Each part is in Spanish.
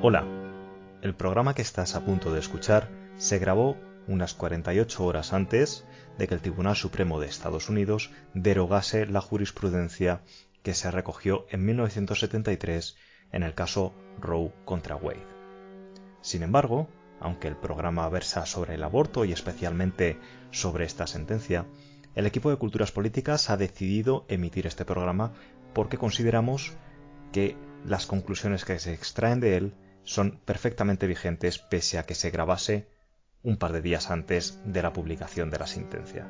Hola, el programa que estás a punto de escuchar se grabó unas 48 horas antes de que el Tribunal Supremo de Estados Unidos derogase la jurisprudencia que se recogió en 1973 en el caso Roe contra Wade. Sin embargo, aunque el programa versa sobre el aborto y especialmente sobre esta sentencia, el equipo de Culturas Políticas ha decidido emitir este programa porque consideramos que las conclusiones que se extraen de él son perfectamente vigentes pese a que se grabase un par de días antes de la publicación de la sentencia.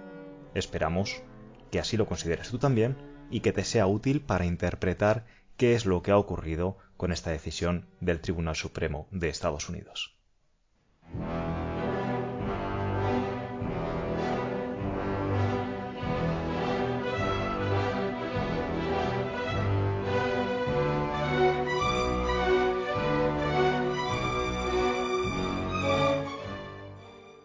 Esperamos que así lo consideres tú también y que te sea útil para interpretar qué es lo que ha ocurrido con esta decisión del Tribunal Supremo de Estados Unidos.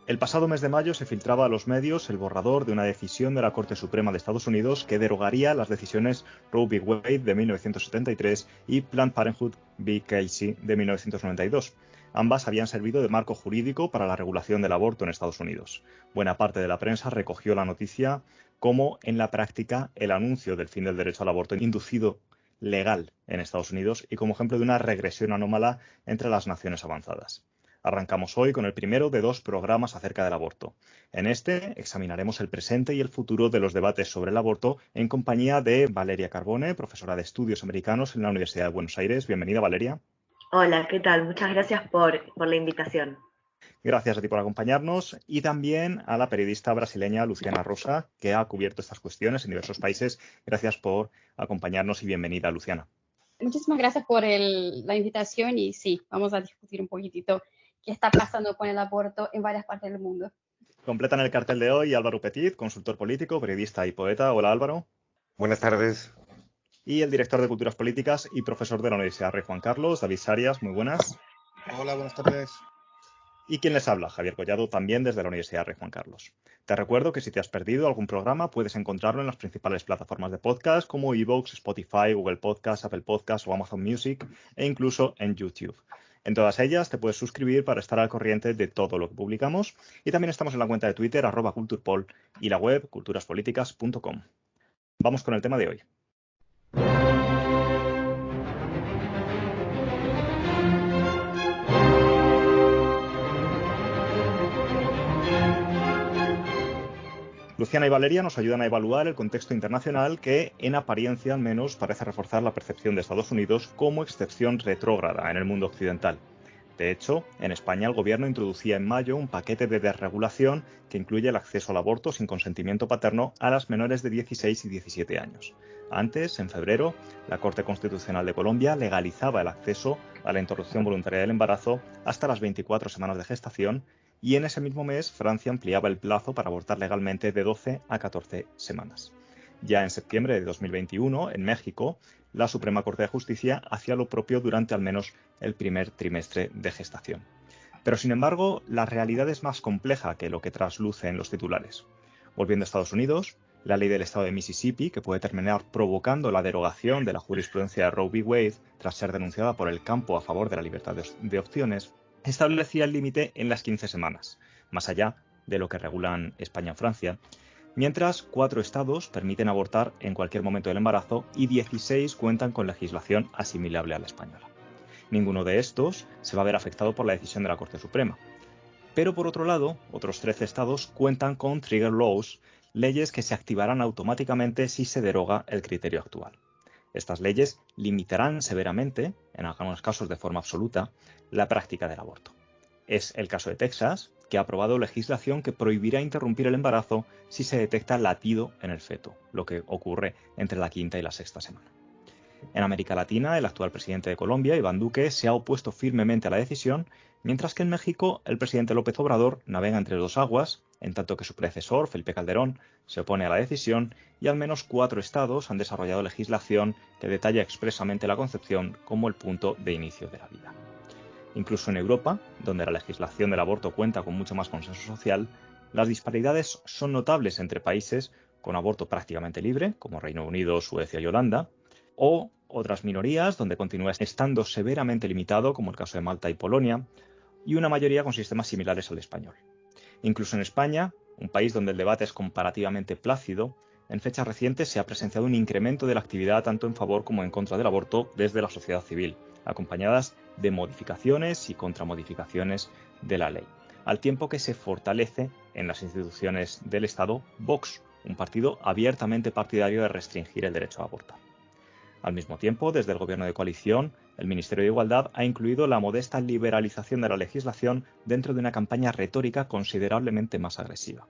El pasado mes de mayo se filtraba a los medios el borrador de una decisión de la Corte Suprema de Estados Unidos que derogaría las decisiones Roe v. Wade de 1973 y Planned Parenthood v. Casey de 1992. Ambas habían servido de marco jurídico para la regulación del aborto en Estados Unidos. Buena parte de la prensa recogió la noticia como, en la práctica, el anuncio del fin del derecho al aborto inducido legal en Estados Unidos y como ejemplo de una regresión anómala entre las naciones avanzadas. Arrancamos hoy con el primero de dos programas acerca del aborto. En este examinaremos el presente y el futuro de los debates sobre el aborto en compañía de Valeria Carbone, profesora de Estudios Americanos en la Universidad de Buenos Aires. Bienvenida, Valeria. Hola, ¿qué tal? Muchas gracias por la invitación. Gracias a ti por acompañarnos y también a la periodista brasileña Luciana Rosa, que ha cubierto estas cuestiones en diversos países. Gracias por acompañarnos y bienvenida, Luciana. Muchísimas gracias por la invitación y sí, vamos a discutir un poquitito qué está pasando con el aborto en varias partes del mundo. Completan el cartel de hoy Álvaro Petit, consultor político, periodista y poeta. Hola, Álvaro. Buenas tardes. Y el director de Culturas Políticas y profesor de la Universidad Rey Juan Carlos, David Sarias. Muy buenas. Hola, buenas tardes. Y quien les habla, Javier Collado, también desde la Universidad Rey Juan Carlos. Te recuerdo que si te has perdido algún programa, puedes encontrarlo en las principales plataformas de podcast como iVoox, Spotify, Google Podcast, Apple Podcast o Amazon Music e incluso en YouTube. En todas ellas te puedes suscribir para estar al corriente de todo lo que publicamos y también estamos en la cuenta de Twitter @culturpol y la web culturaspoliticas.com. Vamos con el tema de hoy. Luciana y Valeria nos ayudan a evaluar el contexto internacional que, en apariencia al menos, parece reforzar la percepción de Estados Unidos como excepción retrógrada en el mundo occidental. De hecho, en España el gobierno introducía en mayo un paquete de desregulación que incluye el acceso al aborto sin consentimiento paterno a las menores de 16 y 17 años. Antes, en febrero, la Corte Constitucional de Colombia legalizaba el acceso a la interrupción voluntaria del embarazo hasta las 24 semanas de gestación y en ese mismo mes Francia ampliaba el plazo para abortar legalmente de 12 a 14 semanas. Ya en septiembre de 2021, en México, la Suprema Corte de Justicia hacía lo propio durante al menos el primer trimestre de gestación. Pero sin embargo, la realidad es más compleja que lo que trasluce en los titulares. Volviendo a Estados Unidos, la ley del estado de Mississippi, que puede terminar provocando la derogación de la jurisprudencia de Roe v. Wade tras ser denunciada por el campo a favor de la libertad de opciones, establecía el límite en las 15 semanas, más allá de lo que regulan España o Francia, mientras 4 estados permiten abortar en cualquier momento del embarazo y 16 cuentan con legislación asimilable a la española. Ninguno de estos se va a ver afectado por la decisión de la Corte Suprema. Pero por otro lado, otros 13 estados cuentan con trigger laws, leyes que se activarán automáticamente si se deroga el criterio actual. Estas leyes limitarán severamente, en algunos casos de forma absoluta, la práctica del aborto. Es el caso de Texas, que ha aprobado legislación que prohibirá interrumpir el embarazo si se detecta latido en el feto, lo que ocurre entre la 5ª y la 6ª semana. En América Latina, el actual presidente de Colombia, Iván Duque, se ha opuesto firmemente a la decisión, mientras que en México el presidente López Obrador navega entre dos aguas, en tanto que su predecesor, Felipe Calderón, se opone a la decisión y al menos 4 estados han desarrollado legislación que detalla expresamente la concepción como el punto de inicio de la vida. Incluso en Europa, donde la legislación del aborto cuenta con mucho más consenso social, las disparidades son notables entre países con aborto prácticamente libre, como Reino Unido, Suecia y Holanda, o otras minorías donde continúa estando severamente limitado, como el caso de Malta y Polonia, y una mayoría con sistemas similares al español. Incluso en España, un país donde el debate es comparativamente plácido, en fechas recientes se ha presenciado un incremento de la actividad tanto en favor como en contra del aborto desde la sociedad civil, acompañadas de modificaciones y contramodificaciones de la ley, al tiempo que se fortalece en las instituciones del Estado Vox, un partido abiertamente partidario de restringir el derecho a abortar. Al mismo tiempo, desde el Gobierno de coalición, el Ministerio de Igualdad ha incluido la modesta liberalización de la legislación dentro de una campaña retórica considerablemente más agresiva.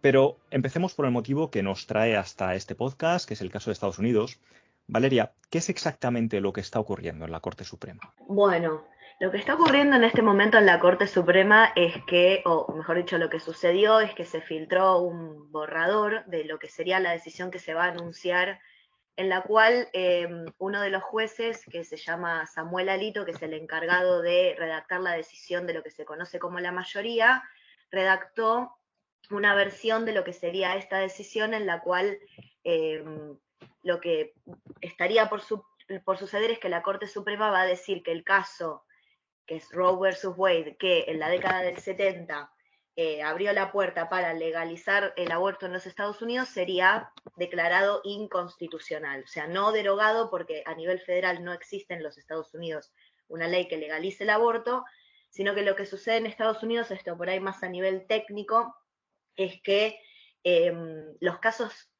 Pero empecemos por el motivo que nos trae hasta este podcast, que es el caso de Estados Unidos. Valeria, ¿qué es exactamente lo que está ocurriendo en la Corte Suprema? Bueno, lo que está ocurriendo en este momento en la Corte Suprema es que, o mejor dicho, lo que sucedió es que se filtró un borrador de lo que sería la decisión que se va a anunciar, en la cual uno de los jueces, que se llama Samuel Alito, que es el encargado de redactar la decisión de lo que se conoce como la mayoría, redactó una versión de lo que sería esta decisión, en la cual lo que estaría por suceder es que la Corte Suprema va a decir que el caso, que es Roe versus Wade, que en la década del 70 abrió la puerta para legalizar el aborto en los Estados Unidos, sería declarado inconstitucional. O sea, no derogado, porque a nivel federal no existe en los Estados Unidos una ley que legalice el aborto, sino que lo que sucede en Estados Unidos, esto por ahí más a nivel técnico, es que los casos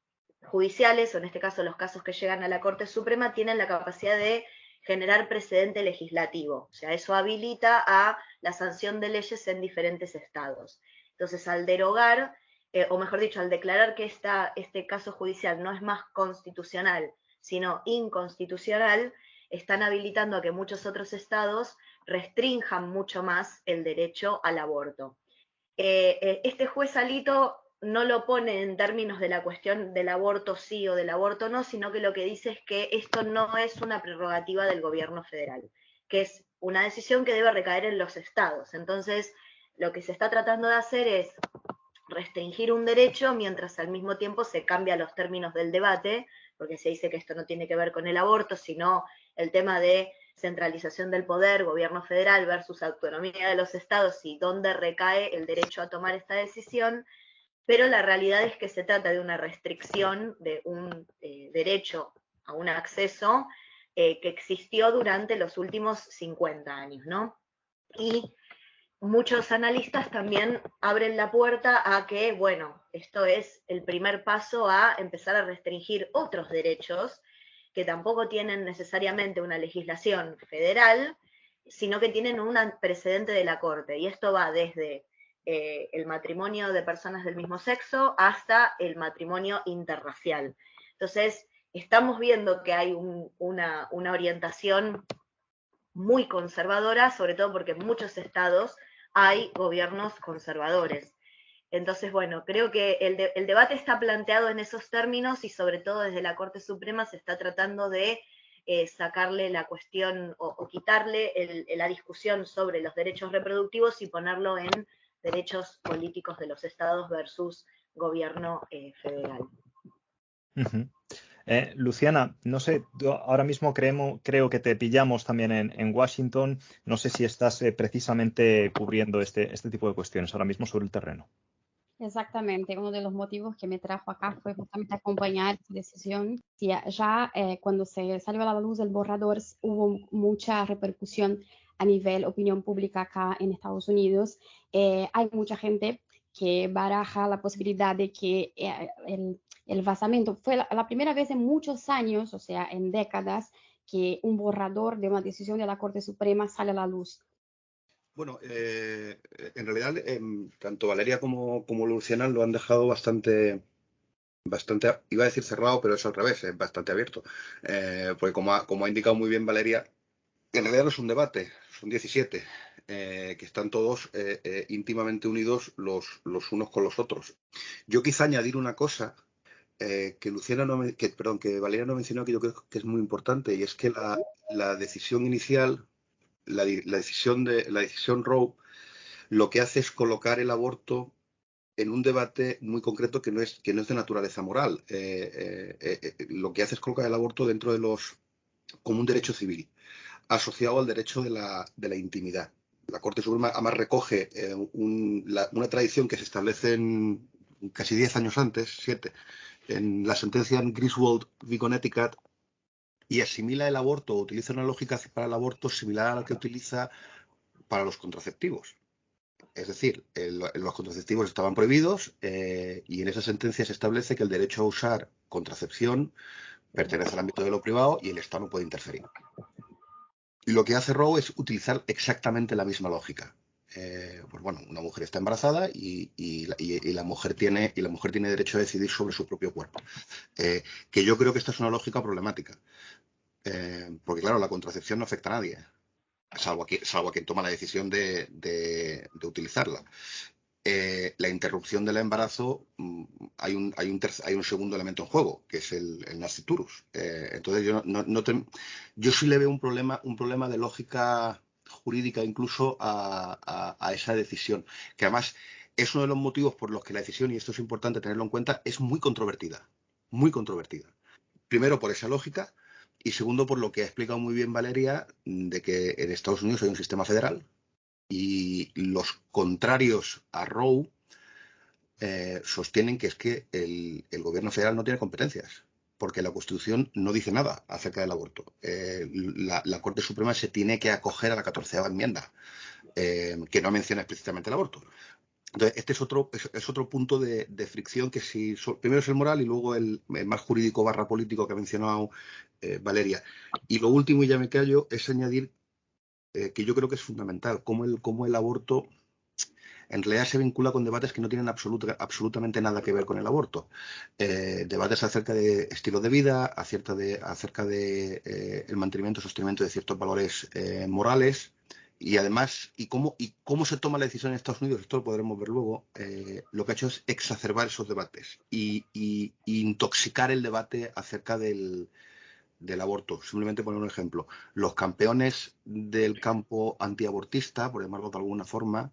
judiciales, o en este caso los casos que llegan a la Corte Suprema, tienen la capacidad de generar precedente legislativo. O sea, eso habilita a la sanción de leyes en diferentes estados. Entonces, al derogar, o mejor dicho, al declarar que este caso judicial no es más constitucional, sino inconstitucional, están habilitando a que muchos otros estados restrinjan mucho más el derecho al aborto. Este juez Alito no lo pone en términos de la cuestión del aborto sí o del aborto no, sino que lo que dice es que esto no es una prerrogativa del gobierno federal, que es una decisión que debe recaer en los estados. Entonces, lo que se está tratando de hacer es restringir un derecho mientras al mismo tiempo se cambian los términos del debate, porque se dice que esto no tiene que ver con el aborto, sino el tema de centralización del poder, gobierno federal versus autonomía de los estados y dónde recae el derecho a tomar esta decisión, pero la realidad es que se trata de una restricción de un derecho a un acceso que existió durante los últimos 50 años, ¿no? Y muchos analistas también abren la puerta a que, bueno, esto es el primer paso a empezar a restringir otros derechos que tampoco tienen necesariamente una legislación federal, sino que tienen un precedente de la Corte. Y esto va desde el matrimonio de personas del mismo sexo hasta el matrimonio interracial. Entonces, estamos viendo que hay una orientación muy conservadora, sobre todo porque en muchos estados hay gobiernos conservadores. Entonces, bueno, creo que el debate está planteado en esos términos y sobre todo desde la Corte Suprema se está tratando de sacarle la cuestión o quitarle la discusión sobre los derechos reproductivos y ponerlo en derechos políticos de los estados versus gobierno federal. Uh-huh. Luciana, no sé, ahora mismo creo que te pillamos también en Washington. No sé si estás precisamente cubriendo este tipo de cuestiones ahora mismo sobre el terreno. Exactamente, uno de los motivos que me trajo acá fue justamente acompañar esta decisión. Ya cuando se salió a la luz el borrador hubo mucha repercusión a nivel opinión pública acá en Estados Unidos. Hay mucha gente que baraja la posibilidad de que el vazamiento fue la primera vez en muchos años, o sea, en décadas, que un borrador de una decisión de la Corte Suprema sale a la luz. Bueno, en realidad tanto Valeria como Luciana lo han dejado bastante, iba a decir cerrado, pero es al revés, es bastante abierto. Porque como ha indicado muy bien Valeria, en realidad no es un debate, son 17, que están todos íntimamente unidos los unos con los otros. Yo quizá añadir una cosa que Valeria no mencionó, que yo creo que es muy importante, y es que la decisión inicial, la decisión Roe, lo que hace es colocar el aborto en un debate muy concreto que no es de naturaleza moral. Lo que hace es colocar el aborto dentro de como un derecho civil, asociado al derecho de la intimidad. La Corte Suprema además recoge una tradición que se establece casi 10 años antes, 7, en la sentencia en Griswold v. Connecticut, y asimila el aborto, o utiliza una lógica para el aborto similar a la que utiliza para los contraceptivos. Es decir, los contraceptivos estaban prohibidos y en esa sentencia se establece que el derecho a usar contracepción pertenece al ámbito de lo privado y el Estado no puede interferir. Y lo que hace Roe es utilizar exactamente la misma lógica. Pues bueno, una mujer está embarazada y la mujer tiene derecho a decidir sobre su propio cuerpo. Que yo creo que esta es una lógica problemática. Porque claro, la contracepción no afecta a nadie, salvo a quien toma la decisión de utilizarla. La interrupción del embarazo, hay un segundo elemento en juego, que es el nasciturus. Entonces yo sí le veo un problema de lógica jurídica incluso a esa decisión, que además es uno de los motivos por los que la decisión, y esto es importante tenerlo en cuenta, es muy controvertida. Muy controvertida. Primero por esa lógica y segundo por lo que ha explicado muy bien Valeria, de que en Estados Unidos hay un sistema federal y los contrarios a Roe sostienen que es que el gobierno federal no tiene competencias, porque la Constitución no dice nada acerca del aborto. La Corte Suprema se tiene que acoger a la 14ª enmienda, que no menciona explícitamente el aborto. Entonces, este es otro punto de fricción que primero es el moral y luego el más jurídico / político que ha mencionado Valeria. Y lo último, y ya me callo, es añadir que yo creo que es fundamental, cómo el aborto en realidad se vincula con debates que no tienen absolutamente nada que ver con el aborto. Debates acerca de estilo de vida, acerca de el mantenimiento y sostenimiento de ciertos valores morales. Y además, cómo se toma la decisión en Estados Unidos, esto lo podremos ver luego, lo que ha hecho es exacerbar esos debates y intoxicar el debate acerca del aborto. Simplemente poner un ejemplo. Los campeones del campo antiabortista, por llamarlo de alguna forma,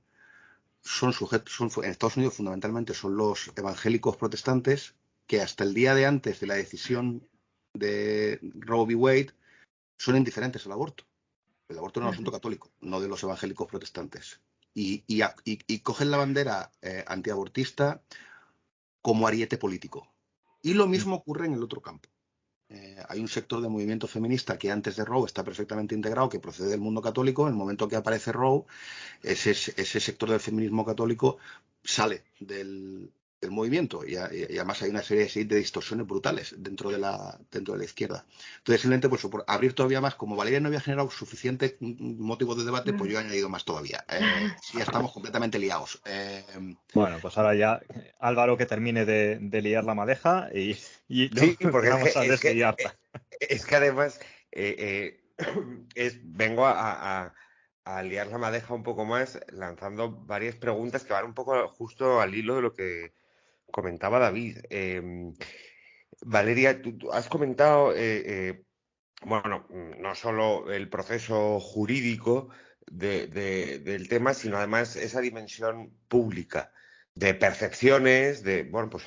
en Estados Unidos fundamentalmente son los evangélicos protestantes que hasta el día de antes de la decisión de Roe v. Wade son indiferentes al aborto. El aborto es un asunto católico, no de los evangélicos protestantes. Y cogen la bandera antiabortista como ariete político. Y lo mismo ocurre en el otro campo. Hay un sector de movimiento feminista que antes de Roe está perfectamente integrado, que procede del mundo católico. En el momento que aparece Roe, ese sector del feminismo católico sale del movimiento y además hay una serie de distorsiones brutales dentro de la izquierda. Entonces, simplemente pues, por abrir todavía más, como Valeria no había generado suficiente motivos de debate, pues yo he añadido más todavía. Ya estamos completamente liados. Bueno, pues ahora ya Álvaro que termine de liar la madeja y Sí, porque vamos a desliarla. Es que además vengo a liar la madeja un poco más, lanzando varias preguntas que van un poco justo al hilo de lo que comentaba David. Valeria, tú has comentado, bueno, no solo el proceso jurídico del tema, sino además esa dimensión pública de percepciones, bueno, pues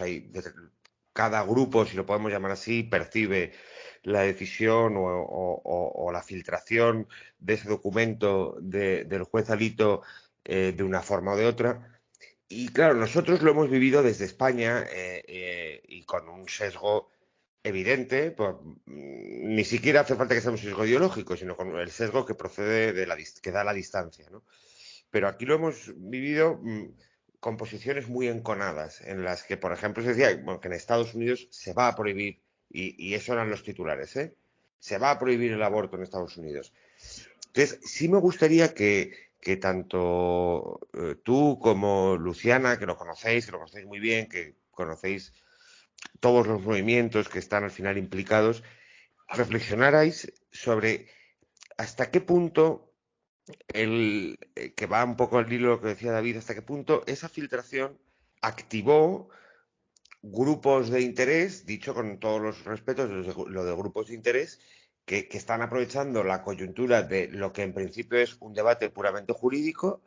cada grupo, si lo podemos llamar así, percibe la decisión o la filtración de ese documento del juez Alito de una forma o de otra. Y claro, nosotros lo hemos vivido desde España y con un sesgo evidente, pues, ni siquiera hace falta que sea un sesgo ideológico, sino con el sesgo que procede que da la distancia, ¿no? Pero aquí lo hemos vivido con posiciones muy enconadas, en las que, por ejemplo, se decía que en Estados Unidos se va a prohibir, y eso eran los titulares, se va a prohibir el aborto en Estados Unidos. Entonces, sí me gustaría que tanto tú como Luciana, que lo conocéis muy bien, que conocéis todos los movimientos que están al final implicados, reflexionarais sobre hasta qué punto que va un poco al hilo de lo que decía David, hasta qué punto esa filtración activó grupos de interés, dicho con todos los respetos, lo de grupos de interés, que están aprovechando la coyuntura de lo que en principio es un debate puramente jurídico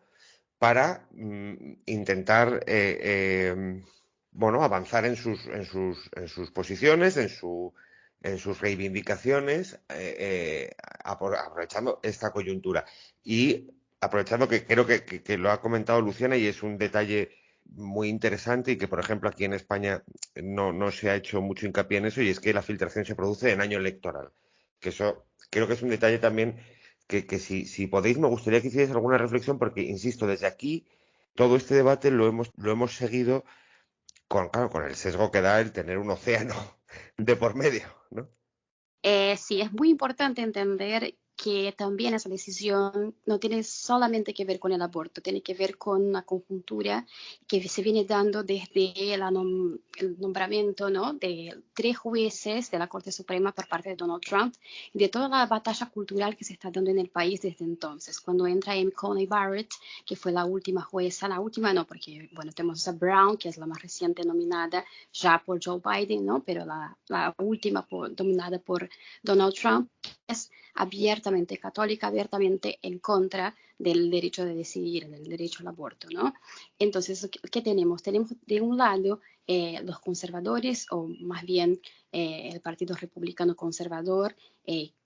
para intentar avanzar en sus posiciones, en sus reivindicaciones, aprovechando esta coyuntura. Y aprovechando que creo que lo ha comentado Luciana y es un detalle muy interesante y que, por ejemplo, aquí en España no se ha hecho mucho hincapié en eso, y es que la filtración se produce en año electoral. Que eso creo que es un detalle también que si podéis me gustaría que hicierais alguna reflexión, porque, insisto, desde aquí todo este debate lo hemos seguido claro, con el sesgo que da el tener un océano de por medio, ¿no? Sí, es muy importante entender que también esa decisión no tiene solamente que ver con el aborto, tiene que ver con una conjuntura que se viene dando desde el nombramiento, ¿no?, de 3 jueces de la Corte Suprema por parte de Donald Trump y de toda la batalla cultural que se está dando en el país desde entonces. Cuando entra Amy Coney Barrett, que fue la última jueza, la última no, porque bueno, tenemos a Brown, que es la más reciente nominada ya por Joe Biden, ¿no?, pero la última nominada por Donald Trump es abiertamente católica, abiertamente en contra del derecho de decidir, del derecho al aborto, ¿no? Entonces, ¿qué tenemos? Tenemos de un lado los conservadores, o más bien el Partido Republicano Conservador,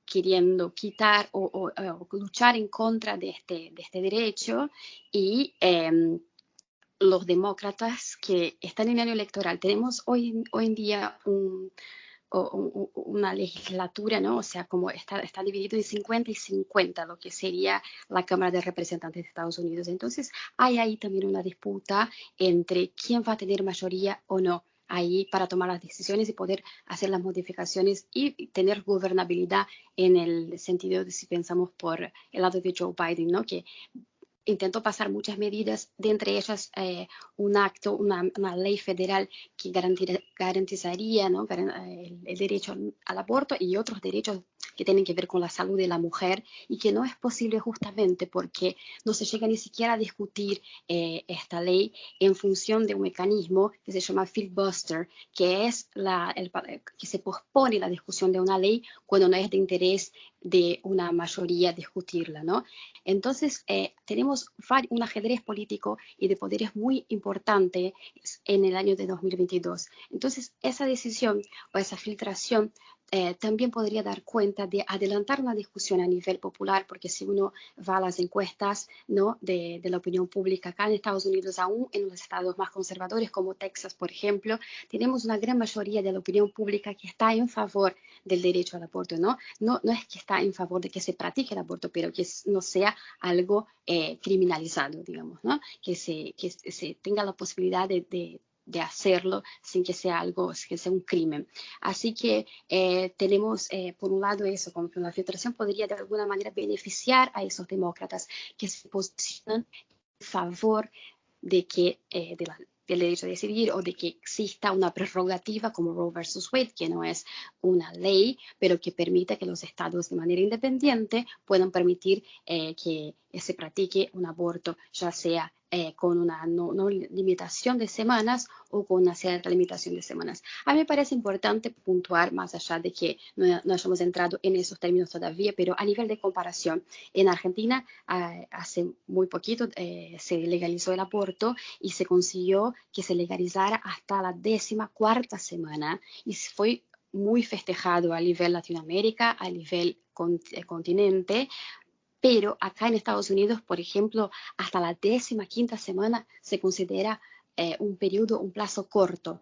queriendo quitar o luchar en contra de este derecho, y los demócratas que están en año electoral. Tenemos hoy en día una legislatura, ¿no? O sea, como está dividido en 50 y 50, lo que sería la Cámara de Representantes de Estados Unidos. Entonces, hay ahí también una disputa entre quién va a tener mayoría o no ahí para tomar las decisiones y poder hacer las modificaciones y tener gobernabilidad, en el sentido de, si pensamos por el lado de Joe Biden, ¿no?, que intentó pasar muchas medidas, de entre ellas una ley federal que garantizaría, ¿no?, el derecho al aborto y otros derechos que tienen que ver con la salud de la mujer, y que no es posible justamente porque no se llega ni siquiera a discutir esta ley en función de un mecanismo que se llama filibuster, que es que se pospone la discusión de una ley cuando no es de interés de una mayoría discutirla, ¿no? Entonces, tenemos un ajedrez político y de poderes muy importante en el año de 2022. Entonces, esa decisión o esa filtración también podría dar cuenta de adelantar una discusión a nivel popular, porque si uno va a las encuestas, ¿no?, de la opinión pública acá en Estados Unidos, aún en los estados más conservadores como Texas, por ejemplo, tenemos una gran mayoría de la opinión pública que está en favor del derecho al aborto, ¿no? No es que está en favor de que se practique el aborto, pero que no sea algo criminalizado, digamos, ¿no? Que se tenga la posibilidad de hacerlo sin que sea algo, que sea un crimen. Así que tenemos, por un lado, eso, como que la filtración podría de alguna manera beneficiar a esos demócratas que se posicionan en favor de que del derecho a decidir, o de que exista una prerrogativa como Roe versus Wade, que no es una ley, pero que permite que los estados de manera independiente puedan permitir que se practique un aborto, ya sea con una no limitación de semanas o con una cierta limitación de semanas. A mí me parece importante puntuar, más allá de que no hayamos entrado en esos términos todavía, pero a nivel de comparación, en Argentina hace muy poquito se legalizó el aborto y se consiguió que se legalizara hasta la 14ª semana, y fue muy festejado a nivel Latinoamérica, a nivel continente. Pero acá en Estados Unidos, por ejemplo, hasta la 15ª semana se considera un plazo corto.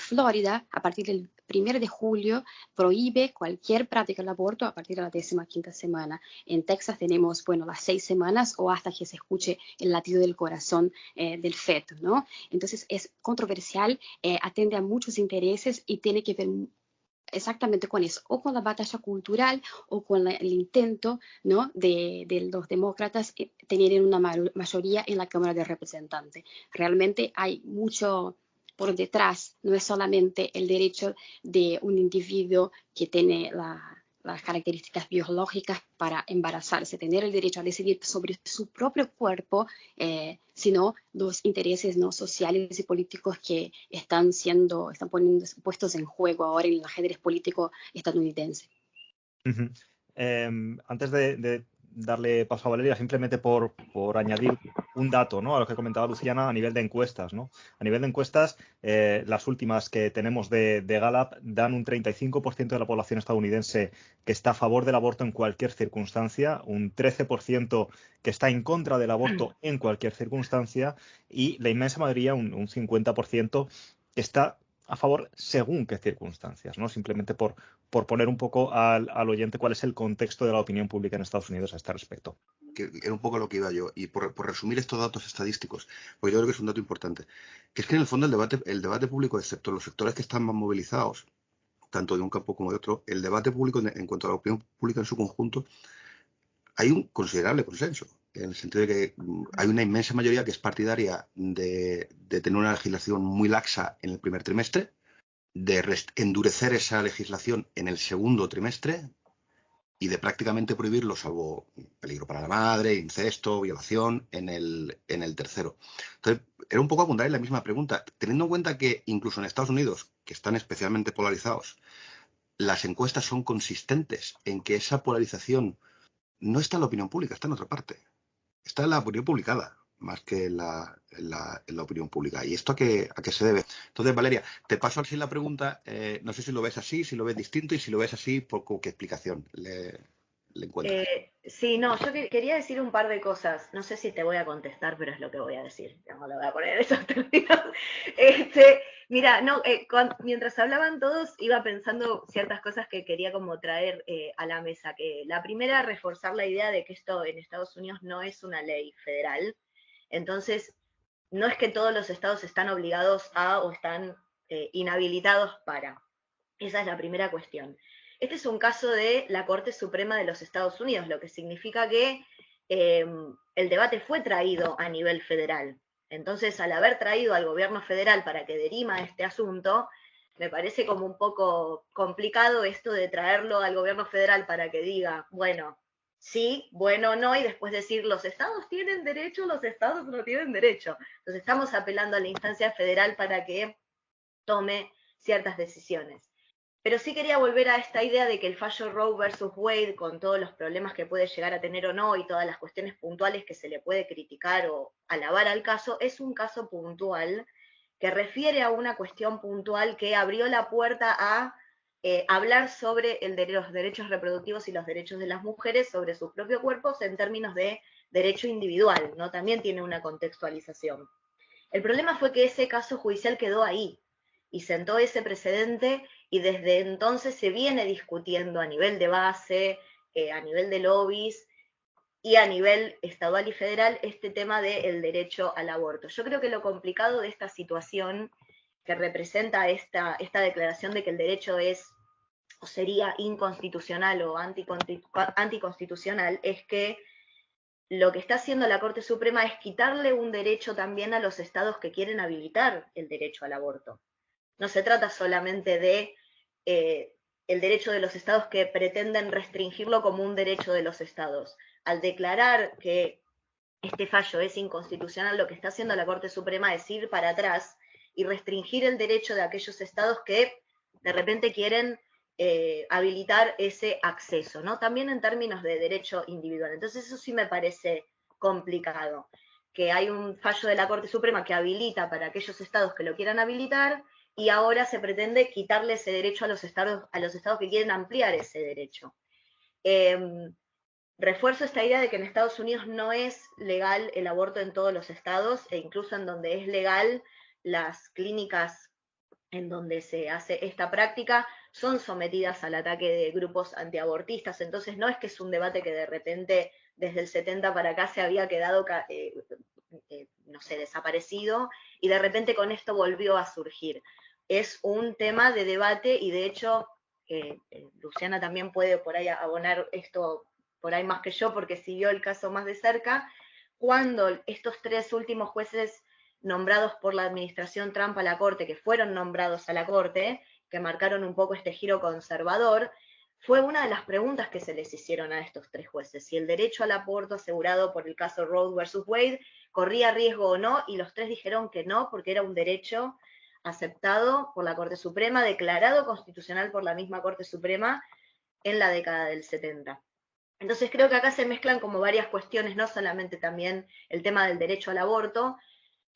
Florida, a partir del 1 de julio, prohíbe cualquier práctica del aborto a partir de la 15ª semana. En Texas tenemos, las 6 semanas o hasta que se escuche el latido del corazón del feto, ¿no? Entonces es controversial, atiende a muchos intereses y tiene que ver exactamente con eso, o con la batalla cultural o con el intento, ¿no?, de los demócratas tener una mayoría en la Cámara de Representantes. Realmente hay mucho por detrás, no es solamente el derecho de un individuo que tiene las características biológicas para embarazarse, tener el derecho a decidir sobre su propio cuerpo, sino los intereses no sociales y políticos que están puestos en juego ahora en el ajedrez político estadounidense. Uh-huh. Antes de darle paso a Valeria simplemente por añadir un dato, ¿no?, a lo que comentaba Luciana a nivel de encuestas, ¿no? A nivel de encuestas, las últimas que tenemos de Gallup dan un 35% de la población estadounidense que está a favor del aborto en cualquier circunstancia, un 13% que está en contra del aborto en cualquier circunstancia y la inmensa mayoría, un 50%, que está a favor según qué circunstancias, ¿no? Simplemente por poner un poco al oyente cuál es el contexto de la opinión pública en Estados Unidos a este respecto. Que era un poco lo que iba yo, y por resumir estos datos estadísticos, porque yo creo que es un dato importante, que es que en el fondo el debate público, excepto los sectores que están más movilizados, tanto de un campo como de otro, el debate público en cuanto a la opinión pública en su conjunto, hay un considerable consenso, en el sentido de que hay una inmensa mayoría que es partidaria de tener una legislación muy laxa en el primer trimestre, de endurecer esa legislación en el segundo trimestre y de prácticamente prohibirlo, salvo peligro para la madre, incesto, violación, en el tercero. Entonces, era un poco abundar en la misma pregunta, teniendo en cuenta que incluso en Estados Unidos, que están especialmente polarizados, las encuestas son consistentes en que esa polarización no está en la opinión pública, está en otra parte. Está en la opinión publicada, más que en la opinión pública. ¿Y esto a qué se debe? Entonces, Valeria, te paso así la pregunta. No sé si lo ves así, si lo ves distinto, y si lo ves así, ¿con qué explicación le encuentras? Sí, no, yo quería decir un par de cosas. No sé si te voy a contestar, pero es lo que voy a decir. No lo voy a poner en esos términos. Mira, no, mientras hablaban todos, iba pensando ciertas cosas que quería como traer a la mesa. Que la primera, reforzar la idea de que esto en Estados Unidos no es una ley federal. Entonces, no es que todos los estados están obligados a o están inhabilitados para. Esa es la primera cuestión. Este es un caso de la Corte Suprema de los Estados Unidos, lo que significa que el debate fue traído a nivel federal. Entonces, al haber traído al gobierno federal para que dirima este asunto, me parece como un poco complicado esto de traerlo al gobierno federal para que diga, bueno, sí, bueno, no, y después decir, los estados tienen derecho, los estados no tienen derecho. Entonces, estamos apelando a la instancia federal para que tome ciertas decisiones. Pero sí quería volver a esta idea de que el fallo Roe versus Wade, con todos los problemas que puede llegar a tener o no y todas las cuestiones puntuales que se le puede criticar o alabar al caso, es un caso puntual que refiere a una cuestión puntual que abrió la puerta a hablar sobre los derechos reproductivos y los derechos de las mujeres sobre sus propios cuerpos en términos de derecho individual, ¿no? También tiene una contextualización. El problema fue que ese caso judicial quedó ahí y sentó ese precedente y desde entonces se viene discutiendo a nivel de base, a nivel de lobbies y a nivel estadual y federal este tema del derecho al aborto. Yo creo que lo complicado de esta situación que representa esta declaración de que el derecho es o sería inconstitucional o anticonstitucional es que lo que está haciendo la Corte Suprema es quitarle un derecho también a los estados que quieren habilitar el derecho al aborto. No se trata solamente de el derecho de los estados que pretenden restringirlo como un derecho de los estados. Al declarar que este fallo es inconstitucional, lo que está haciendo la Corte Suprema es ir para atrás y restringir el derecho de aquellos estados que de repente quieren habilitar ese acceso, ¿no? También en términos de derecho individual. Entonces eso sí me parece complicado, que hay un fallo de la Corte Suprema que habilita para aquellos estados que lo quieran habilitar y ahora se pretende quitarle ese derecho a los estados que quieren ampliar ese derecho. Refuerzo esta idea de que en Estados Unidos no es legal el aborto en todos los estados e incluso en donde es legal, las clínicas en donde se hace esta práctica son sometidas al ataque de grupos antiabortistas. Entonces no es que es un debate que de repente desde el 70 para acá se había quedado, no sé, desaparecido y de repente con esto volvió a surgir. Es un tema de debate y de hecho Luciana también puede por ahí abonar esto por ahí más que yo porque siguió el caso más de cerca, cuando estos tres últimos jueces nombrados por la administración Trump a la Corte, que fueron nombrados a la Corte, que marcaron un poco este giro conservador, fue una de las preguntas que se les hicieron a estos tres jueces, si el derecho al aborto asegurado por el caso Roe versus Wade corría riesgo o no, y los tres dijeron que no, porque era un derecho aceptado por la Corte Suprema, declarado constitucional por la misma Corte Suprema en la década del 70. Entonces creo que acá se mezclan como varias cuestiones, no solamente también el tema del derecho al aborto,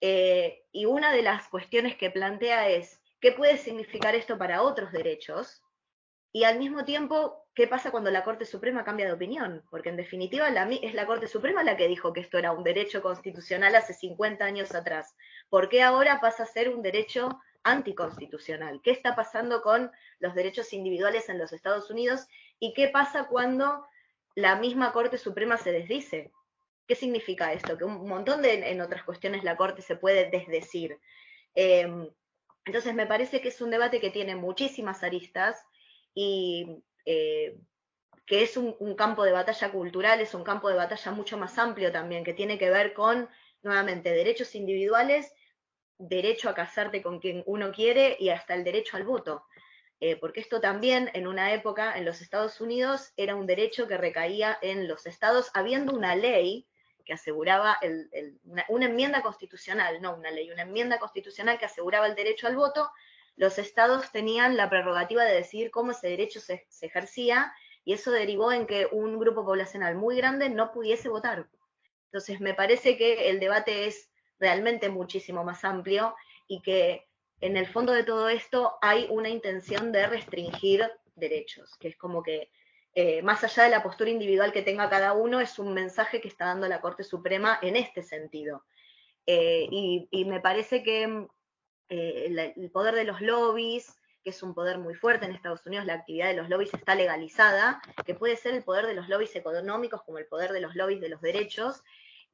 y una de las cuestiones que plantea es, ¿qué puede significar esto para otros derechos? Y al mismo tiempo, ¿qué pasa cuando la Corte Suprema cambia de opinión? Porque en definitiva es la Corte Suprema la que dijo que esto era un derecho constitucional hace 50 años atrás. ¿Por qué ahora pasa a ser un derecho anticonstitucional? ¿Qué está pasando con los derechos individuales en los Estados Unidos? ¿Y qué pasa cuando la misma Corte Suprema se desdice? ¿Qué significa esto? Que un montón en otras cuestiones la Corte se puede desdecir. Eh, entonces me parece que es un debate que tiene muchísimas aristas y que es un campo de batalla cultural, es un campo de batalla mucho más amplio también, que tiene que ver con, nuevamente, derechos individuales, derecho a casarte con quien uno quiere y hasta el derecho al voto. Porque esto también en una época en los Estados Unidos era un derecho que recaía en los estados, habiendo una ley que aseguraba una enmienda constitucional, no una ley, una enmienda constitucional que aseguraba el derecho al voto. Los estados tenían la prerrogativa de decidir cómo ese derecho se ejercía, y eso derivó en que un grupo poblacional muy grande no pudiese votar. Entonces me parece que el debate es realmente muchísimo más amplio y que en el fondo de todo esto hay una intención de restringir derechos, que es como que más allá de la postura individual que tenga cada uno, es un mensaje que está dando la Corte Suprema en este sentido. Y me parece que el poder de los lobbies, que es un poder muy fuerte en Estados Unidos, la actividad de los lobbies está legalizada, que puede ser el poder de los lobbies económicos como el poder de los lobbies de los derechos,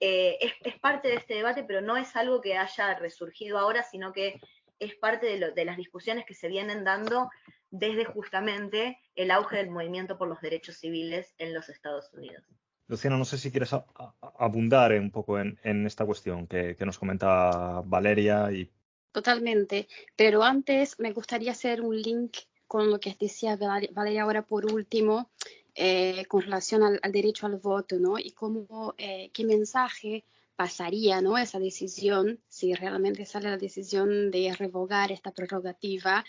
es parte de este debate, pero no es algo que haya resurgido ahora, sino que es parte de las discusiones que se vienen dando desde justamente el auge del movimiento por los derechos civiles en los Estados Unidos. Luciana, no sé si quieres abundar un poco en esta cuestión que nos comenta Valeria y Totalmente, pero antes me gustaría hacer un link con lo que decía Valeria ahora por último, con relación al derecho al voto, ¿no? Y cómo, qué mensaje pasaría, ¿no? Esa decisión, si realmente sale la decisión de revogar esta prerrogativa,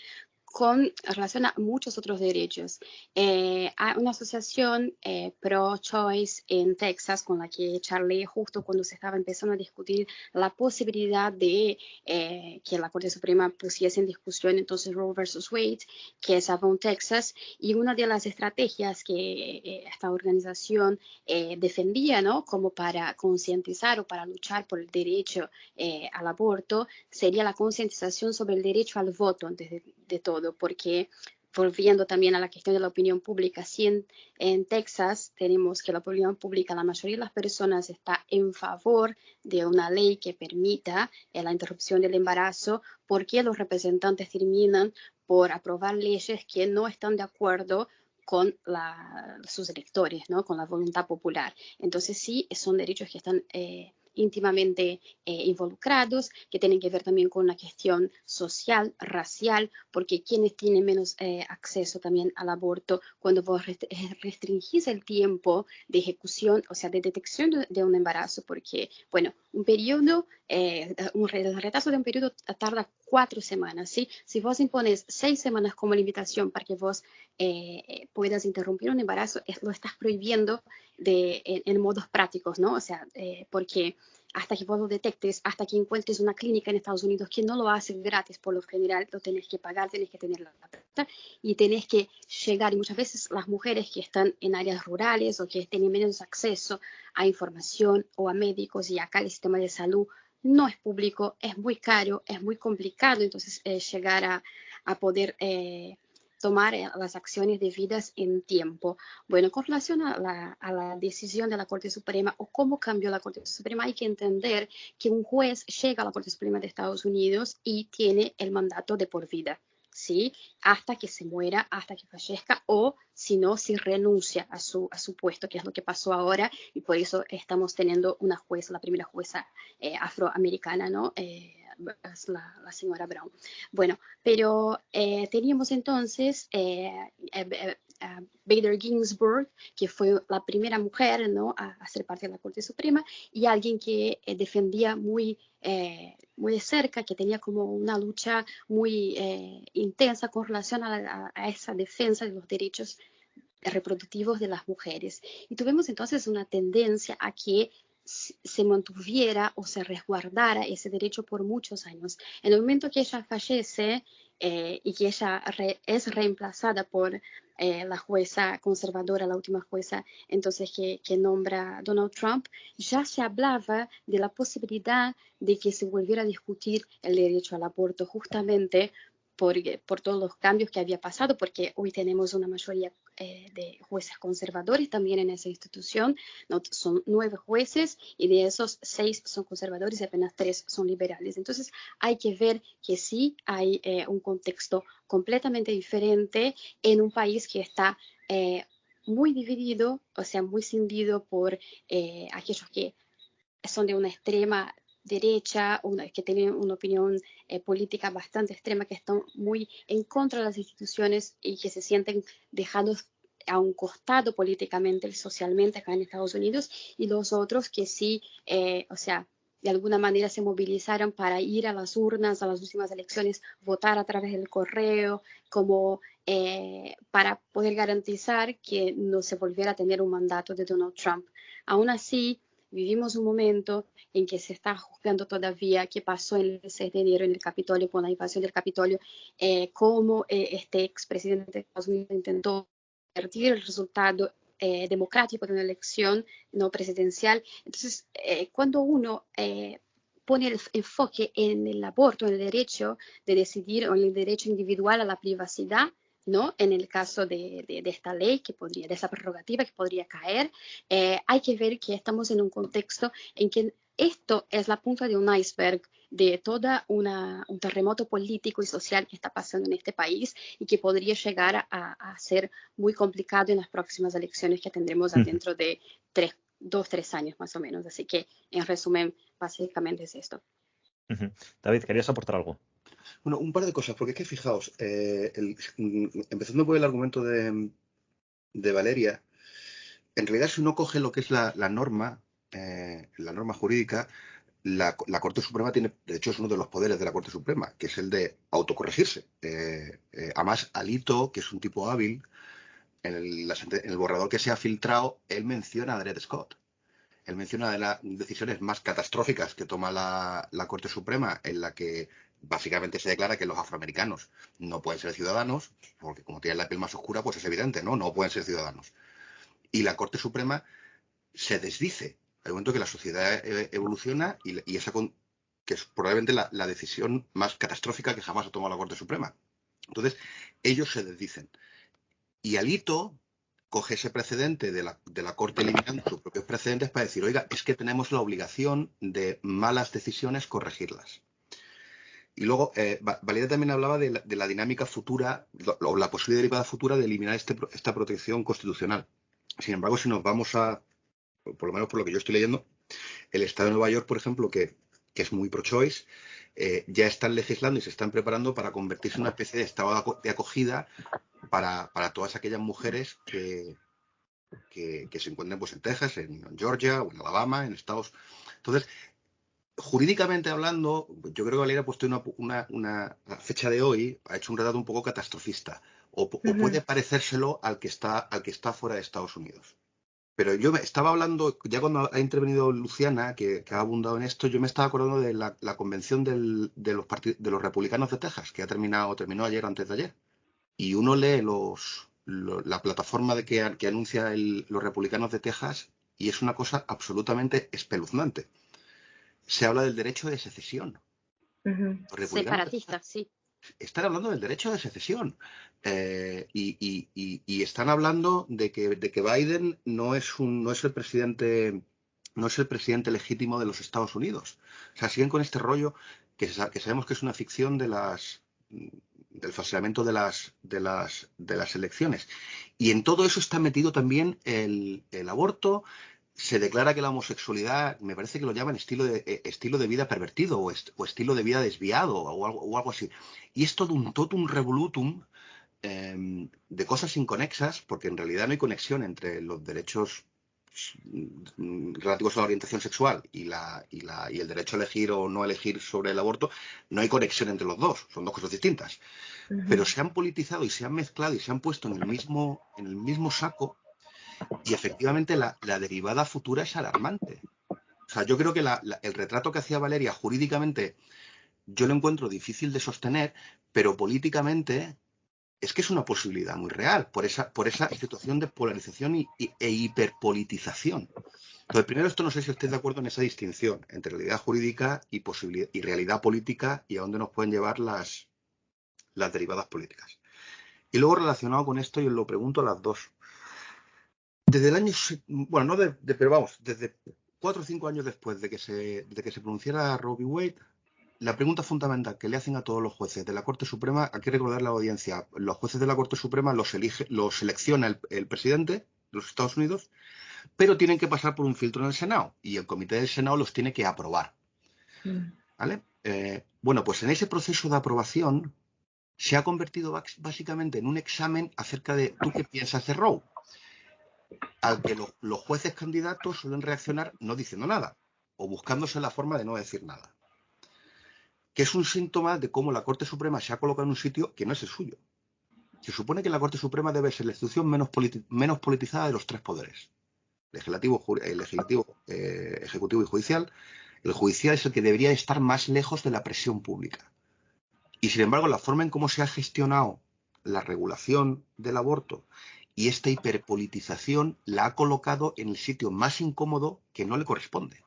con relación a muchos otros derechos. Hay una asociación pro-choice en Texas con la que charlé justo cuando se estaba empezando a discutir la posibilidad de que la Corte Suprema pusiese en discusión entonces Roe versus Wade, que estaba en Texas, y una de las estrategias que esta organización defendía, ¿no? Como para concientizar o para luchar por el derecho al aborto, sería la concientización sobre el derecho al voto antes de todo, porque volviendo también a la cuestión de la opinión pública, si en Texas tenemos que la opinión pública, la mayoría de las personas está en favor de una ley que permita la interrupción del embarazo, ¿por qué los representantes terminan por aprobar leyes que no están de acuerdo con sus electores, ¿no? Con la voluntad popular? Entonces sí, son derechos que están íntimamente involucrados, que tienen que ver también con una cuestión social, racial, porque quienes tienen menos acceso también al aborto, cuando vos restringís el tiempo de ejecución, o sea, de detección de un embarazo, porque, bueno, un periodo, el retraso de un periodo tarda 4 semanas, ¿sí? Si vos impones 6 semanas como limitación para que vos puedas interrumpir un embarazo, lo estás prohibiendo en modos prácticos, ¿no? O sea, porque hasta que vos lo detectes, hasta que encuentres una clínica en Estados Unidos que no lo hace gratis por lo general, lo tenés que pagar, tenés que tener la plata y tenés que llegar. Y muchas veces las mujeres que están en áreas rurales o que tienen menos acceso a información o a médicos, y acá el sistema de salud no es público, es muy caro, es muy complicado entonces llegar a poder tomar las acciones debidas en tiempo. Bueno, con relación a la decisión de la Corte Suprema o cómo cambió la Corte Suprema, hay que entender que un juez llega a la Corte Suprema de Estados Unidos y tiene el mandato de por vida, ¿sí? Hasta que se muera, hasta que fallezca, o si no, si renuncia a su puesto, que es lo que pasó ahora, y por eso estamos teniendo una jueza, la primera jueza afroamericana, ¿no? Es la señora Brown. Bueno, pero teníamos entonces Bader Ginsburg, que fue la primera mujer, ¿no? a ser parte de la Corte Suprema, y alguien que defendía muy de cerca, que tenía como una lucha muy intensa con relación a esa defensa de los derechos reproductivos de las mujeres. Y tuvimos entonces una tendencia a que se mantuviera o se resguardara ese derecho por muchos años. En el momento que ella fallece y que ella es reemplazada por la jueza conservadora, la última jueza entonces que nombra Donald Trump, ya se hablaba de la posibilidad de que se volviera a discutir el derecho al aborto justamente por todos los cambios que había pasado, porque hoy tenemos una mayoría de jueces conservadores también en esa institución. ¿No? Son 9 jueces y de esos 6 son conservadores y apenas 3 son liberales. Entonces hay que ver que sí hay un contexto completamente diferente en un país que está muy dividido, o sea, muy cindido por aquellos que son de una extrema derecha, que tienen una opinión política bastante extrema, que están muy en contra de las instituciones y que se sienten dejados a un costado políticamente y socialmente acá en Estados Unidos, y los otros que sí, o sea, de alguna manera se movilizaron para ir a las urnas, a las últimas elecciones, votar a través del correo, como para poder garantizar que no se volviera a tener un mandato de Donald Trump. Aún así, vivimos un momento en que se está juzgando todavía qué pasó el 6 de enero en el Capitolio, con la invasión del Capitolio, cómo este expresidente de Estados Unidos intentó convertir el resultado democrático de una elección no presidencial. Entonces, cuando uno pone el enfoque en el aborto, en el derecho de decidir o en el derecho individual a la privacidad, ¿no? En el caso de esta ley, de esa prerrogativa que podría caer, hay que ver que estamos en un contexto en que esto es la punta de un iceberg de todo un terremoto político y social que está pasando en este país y que podría llegar a ser muy complicado en las próximas elecciones que tendremos dentro de 2-3 años más o menos. Así que, en resumen, básicamente es esto. David, ¿querías aportar algo? Bueno, un par de cosas, porque es que fijaos, empezando por el argumento de Valeria, en realidad si uno coge lo que es la norma jurídica, la Corte Suprema tiene, de hecho es uno de los poderes de la Corte Suprema, que es el de autocorregirse. Además, Alito, que es un tipo hábil, en el borrador que se ha filtrado, él menciona a Dred Scott. Él menciona de las decisiones más catastróficas que toma la Corte Suprema, en la que básicamente se declara que los afroamericanos no pueden ser ciudadanos, porque como tienen la piel más oscura, pues es evidente, ¿no? No pueden ser ciudadanos. Y la Corte Suprema se desdice al momento que la sociedad evoluciona y esa que es probablemente la decisión más catastrófica que jamás ha tomado la Corte Suprema. Entonces, ellos se desdicen. Y Alito coge ese precedente de la Corte eliminando sus propios precedentes para decir, oiga, es que tenemos la obligación de malas decisiones corregirlas. Y luego, Valeria también hablaba de la dinámica futura, o la posible derivada futura de eliminar esta protección constitucional. Sin embargo, si nos vamos por lo menos por lo que yo estoy leyendo, el Estado de Nueva York, por ejemplo, que es muy pro-choice, ya están legislando y se están preparando para convertirse en una especie de estado de acogida para todas aquellas mujeres que se encuentren pues, en Texas, en Georgia o en Alabama, en Estados. Entonces, jurídicamente hablando, yo creo que Valeria ha puesto una fecha de hoy, ha hecho un relato un poco catastrofista, o puede parecérselo al que está fuera de Estados Unidos. Pero yo me estaba hablando, ya cuando ha intervenido Luciana, que ha abundado en esto, yo me estaba acordando de la convención de los republicanos de Texas, que terminó ayer, antes de ayer. Y uno lee la plataforma que anuncia los republicanos de Texas y es una cosa absolutamente espeluznante. Se habla del derecho de secesión. Separatistas, sí. Están hablando del derecho de secesión y están hablando de que Biden no es el presidente legítimo de los Estados Unidos. O sea, siguen con este rollo que sabemos que es una ficción del falseamiento de las elecciones. Y en todo eso está metido también el aborto. Se declara que la homosexualidad, me parece que lo llaman estilo de vida pervertido o estilo de vida desviado o algo así. Y es todo un revolutum de cosas inconexas, porque en realidad no hay conexión entre los derechos relativos a la orientación sexual y el derecho a elegir o no elegir sobre el aborto, no hay conexión entre los dos, son dos cosas distintas. Pero se han politizado y se han mezclado y se han puesto en el mismo saco, y efectivamente la derivada futura es alarmante. O sea, yo creo que el retrato que hacía Valeria jurídicamente yo lo encuentro difícil de sostener, pero políticamente es que es una posibilidad muy real por esa situación de polarización e hiperpolitización. Entonces, primero, esto no sé si estáis de acuerdo en esa distinción entre realidad jurídica y realidad política, y a dónde nos pueden llevar las derivadas políticas. Y luego, relacionado con esto, yo os lo pregunto a las dos. Desde el año, bueno, no pero vamos, desde 4 o 5 años después de que se pronunciara Roe v. Wade, la pregunta fundamental que le hacen a todos los jueces de la Corte Suprema, hay que recordar la audiencia, los jueces de la Corte Suprema los selecciona el presidente de los Estados Unidos, pero tienen que pasar por un filtro en el Senado, y el comité del Senado los tiene que aprobar. ¿Vale? Bueno, pues en ese proceso de aprobación se ha convertido básicamente en un examen acerca de ¿tú qué piensas de Roe? Al que los jueces candidatos suelen reaccionar no diciendo nada, o buscándose la forma de no decir nada, que es un síntoma de cómo la Corte Suprema se ha colocado en un sitio que no es el suyo. Se supone que la Corte Suprema debe ser la institución menos politizada de los tres poderes: legislativo, ejecutivo y judicial. El judicial es el que debería estar más lejos de la presión pública. Y sin embargo, la forma en cómo se ha gestionado la regulación del aborto y esta hiperpolitización la ha colocado en el sitio más incómodo, que no le corresponde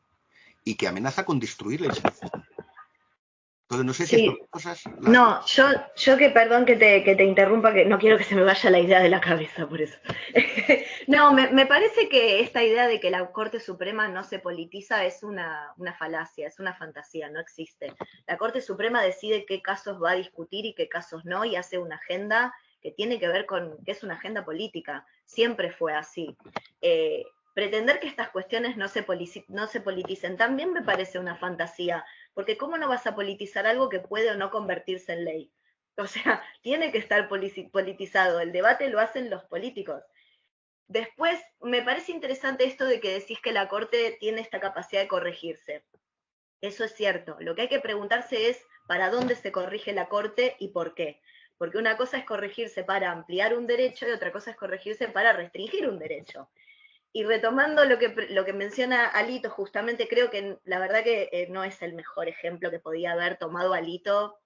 y que amenaza con destruir la institución. Entonces, no sé si estas cosas... No, yo que perdón que te interrumpa, que no quiero que se me vaya la idea de la cabeza por eso. No, me parece que esta idea de que la Corte Suprema no se politiza es una falacia, es una fantasía, no existe. La Corte Suprema decide qué casos va a discutir y qué casos no, y hace una agenda que tiene que ver con, que es una agenda política. Siempre fue así. Pretender que estas cuestiones no se politicen también me parece una fantasía, porque ¿cómo no vas a politizar algo que puede o no convertirse en ley? O sea, tiene que estar politizado, el debate lo hacen los políticos. Después, me parece interesante esto de que decís que la Corte tiene esta capacidad de corregirse. Eso es cierto. Lo que hay que preguntarse es para dónde se corrige la Corte y por qué. Porque una cosa es corregirse para ampliar un derecho y otra cosa es corregirse para restringir un derecho. Y retomando lo que menciona Alito, justamente creo que la verdad que no es el mejor ejemplo que podía haber tomado Alito,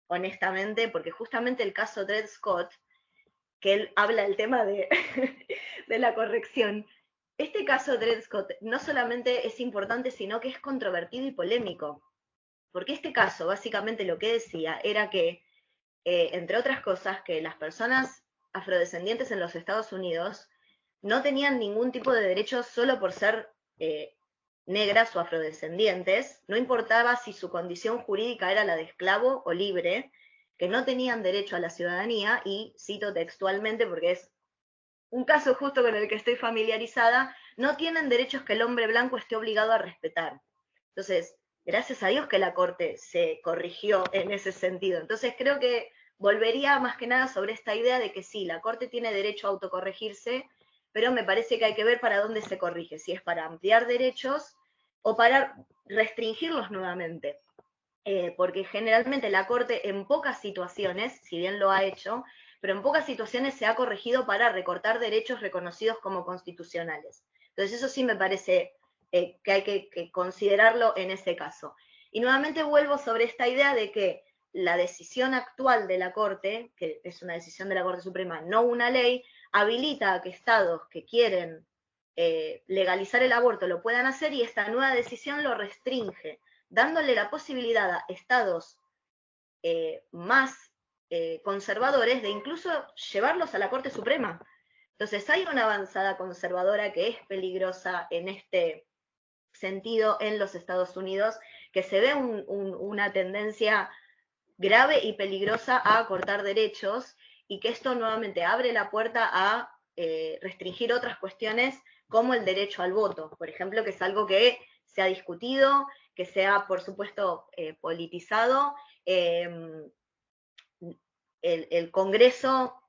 honestamente, porque justamente el caso Dred Scott, que él habla del tema de, de la corrección, este caso Dred Scott no solamente es importante, sino que es controvertido y polémico. Porque este caso, básicamente lo que decía era que, entre otras cosas, que las personas afrodescendientes en los Estados Unidos no tenían ningún tipo de derecho solo por ser negras o afrodescendientes, no importaba si su condición jurídica era la de esclavo o libre, que no tenían derecho a la ciudadanía, y cito textualmente porque es un caso justo con el que estoy familiarizada, no tienen derechos que el hombre blanco esté obligado a respetar. Entonces, gracias a Dios que la Corte se corrigió en ese sentido. Entonces, creo que volvería más que nada sobre esta idea de que sí, la Corte tiene derecho a autocorregirse, pero me parece que hay que ver para dónde se corrige, si es para ampliar derechos o para restringirlos nuevamente. Porque generalmente la Corte en pocas situaciones, si bien lo ha hecho, pero en pocas situaciones se ha corregido para recortar derechos reconocidos como constitucionales. Entonces eso sí me parece que hay que considerarlo en ese caso. Y nuevamente vuelvo sobre esta idea de que la decisión actual de la Corte, que es una decisión de la Corte Suprema, no una ley, habilita a que estados que quieren legalizar el aborto lo puedan hacer, y esta nueva decisión lo restringe, dándole la posibilidad a estados más conservadores de incluso llevarlos a la Corte Suprema. Entonces hay una avanzada conservadora que es peligrosa en este sentido en los Estados Unidos, que se ve una tendencia grave y peligrosa a cortar derechos, y que esto nuevamente abre la puerta a restringir otras cuestiones como el derecho al voto, por ejemplo, que es algo que se ha discutido, que se ha, por supuesto, politizado. El Congreso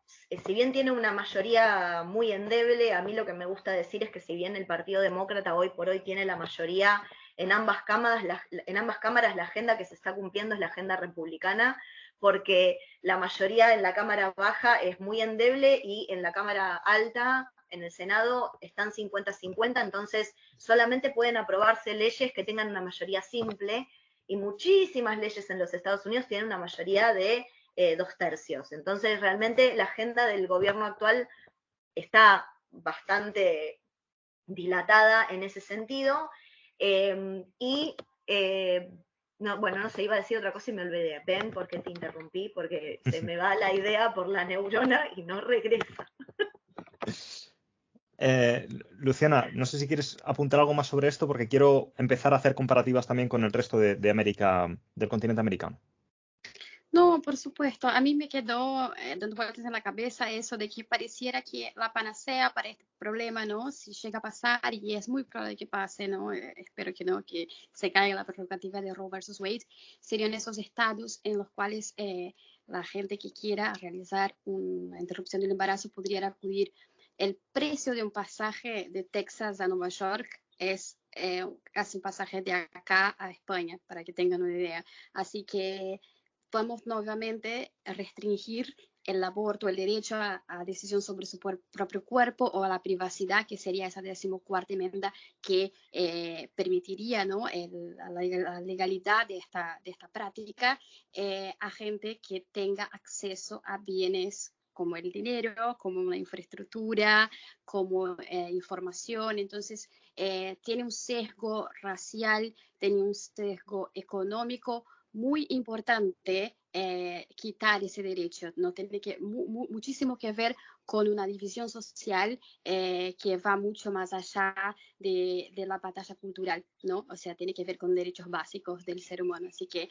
si bien tiene una mayoría muy endeble, a mí lo que me gusta decir es que si bien el Partido Demócrata hoy por hoy tiene la mayoría en ambas cámaras, la agenda que se está cumpliendo es la agenda republicana, porque la mayoría en la Cámara Baja es muy endeble y en la Cámara Alta, en el Senado, están 50-50, entonces solamente pueden aprobarse leyes que tengan una mayoría simple, y muchísimas leyes en los Estados Unidos tienen una mayoría de 2/3. Entonces, realmente la agenda del gobierno actual está bastante dilatada en ese sentido. No, bueno, no sé, iba a decir otra cosa y me olvidé. Ven, porque te interrumpí, porque se me va la idea por la neurona y no regresa. Luciana, no sé si quieres apuntar algo más sobre esto, porque quiero empezar a hacer comparativas también con el resto de América, del continente americano. No, por supuesto. A mí me quedó dando vueltas en la cabeza eso de que pareciera que la panacea para este problema, ¿no? Si llega a pasar, y es muy probable que pase, ¿no? Espero que no, que se caiga la prerrogativa de Roe versus Wade, serían esos estados en los cuales la gente que quiera realizar una interrupción del embarazo podría acudir. El precio de un pasaje de Texas a Nueva York es casi un pasaje de acá a España, para que tengan una idea. Así que podemos nuevamente restringir el aborto, el derecho a decisión sobre su propio cuerpo o a la privacidad, que sería esa 14ª enmienda que permitiría, ¿no? la legalidad de esta práctica a gente que tenga acceso a bienes como el dinero, como una infraestructura, como información. Entonces, tiene un sesgo racial, tiene un sesgo económico muy importante quitar ese derecho, no tiene muchísimo que ver con una división social que va mucho más allá de la batalla cultural, ¿no? O sea, tiene que ver con derechos básicos del ser humano. Así que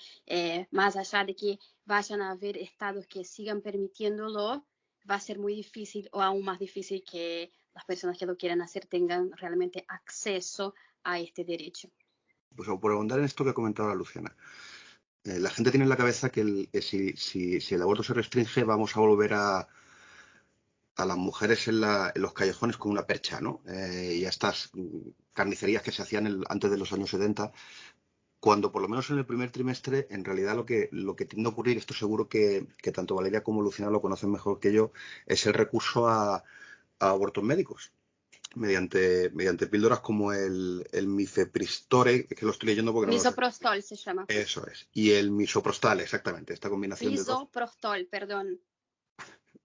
más allá de que vayan a haber estados que sigan permitiéndolo, va a ser muy difícil o aún más difícil que las personas que lo quieran hacer tengan realmente acceso a este derecho. Pues por ahondar en esto que ha comentado la Luciana. La gente tiene en la cabeza que si el aborto se restringe, vamos a volver a las mujeres en los callejones con una percha, ¿no? Y a estas carnicerías que se hacían antes de los años 70, cuando por lo menos en el primer trimestre, en realidad lo que tiende a ocurrir, esto seguro que tanto Valeria como Luciana lo conocen mejor que yo, es el recurso a abortos médicos. Mediante píldoras como el mifepristore, que lo estoy leyendo porque Misoprostol se llama. Eso es. Y el misoprostol, exactamente, esta combinación de dos. Misoprostol, perdón.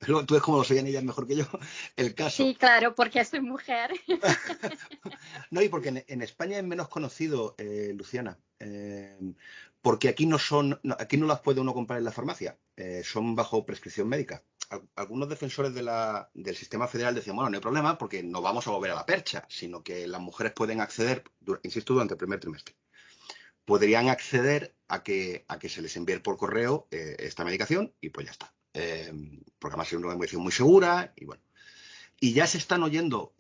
Tú ves cómo lo sabían ellas mejor que yo. El caso. Sí, claro, porque soy mujer. No, y porque en España es menos conocido, Luciana, porque aquí aquí no las puede uno comprar en la farmacia, son bajo prescripción médica. Algunos defensores del sistema federal decían, bueno, no hay problema porque no vamos a volver a la percha, sino que las mujeres pueden acceder, insisto, durante el primer trimestre. Podrían acceder a que se les envíe por correo esta medicación y pues ya está. Porque además es una medicación muy segura y bueno. Y ya se están oyendo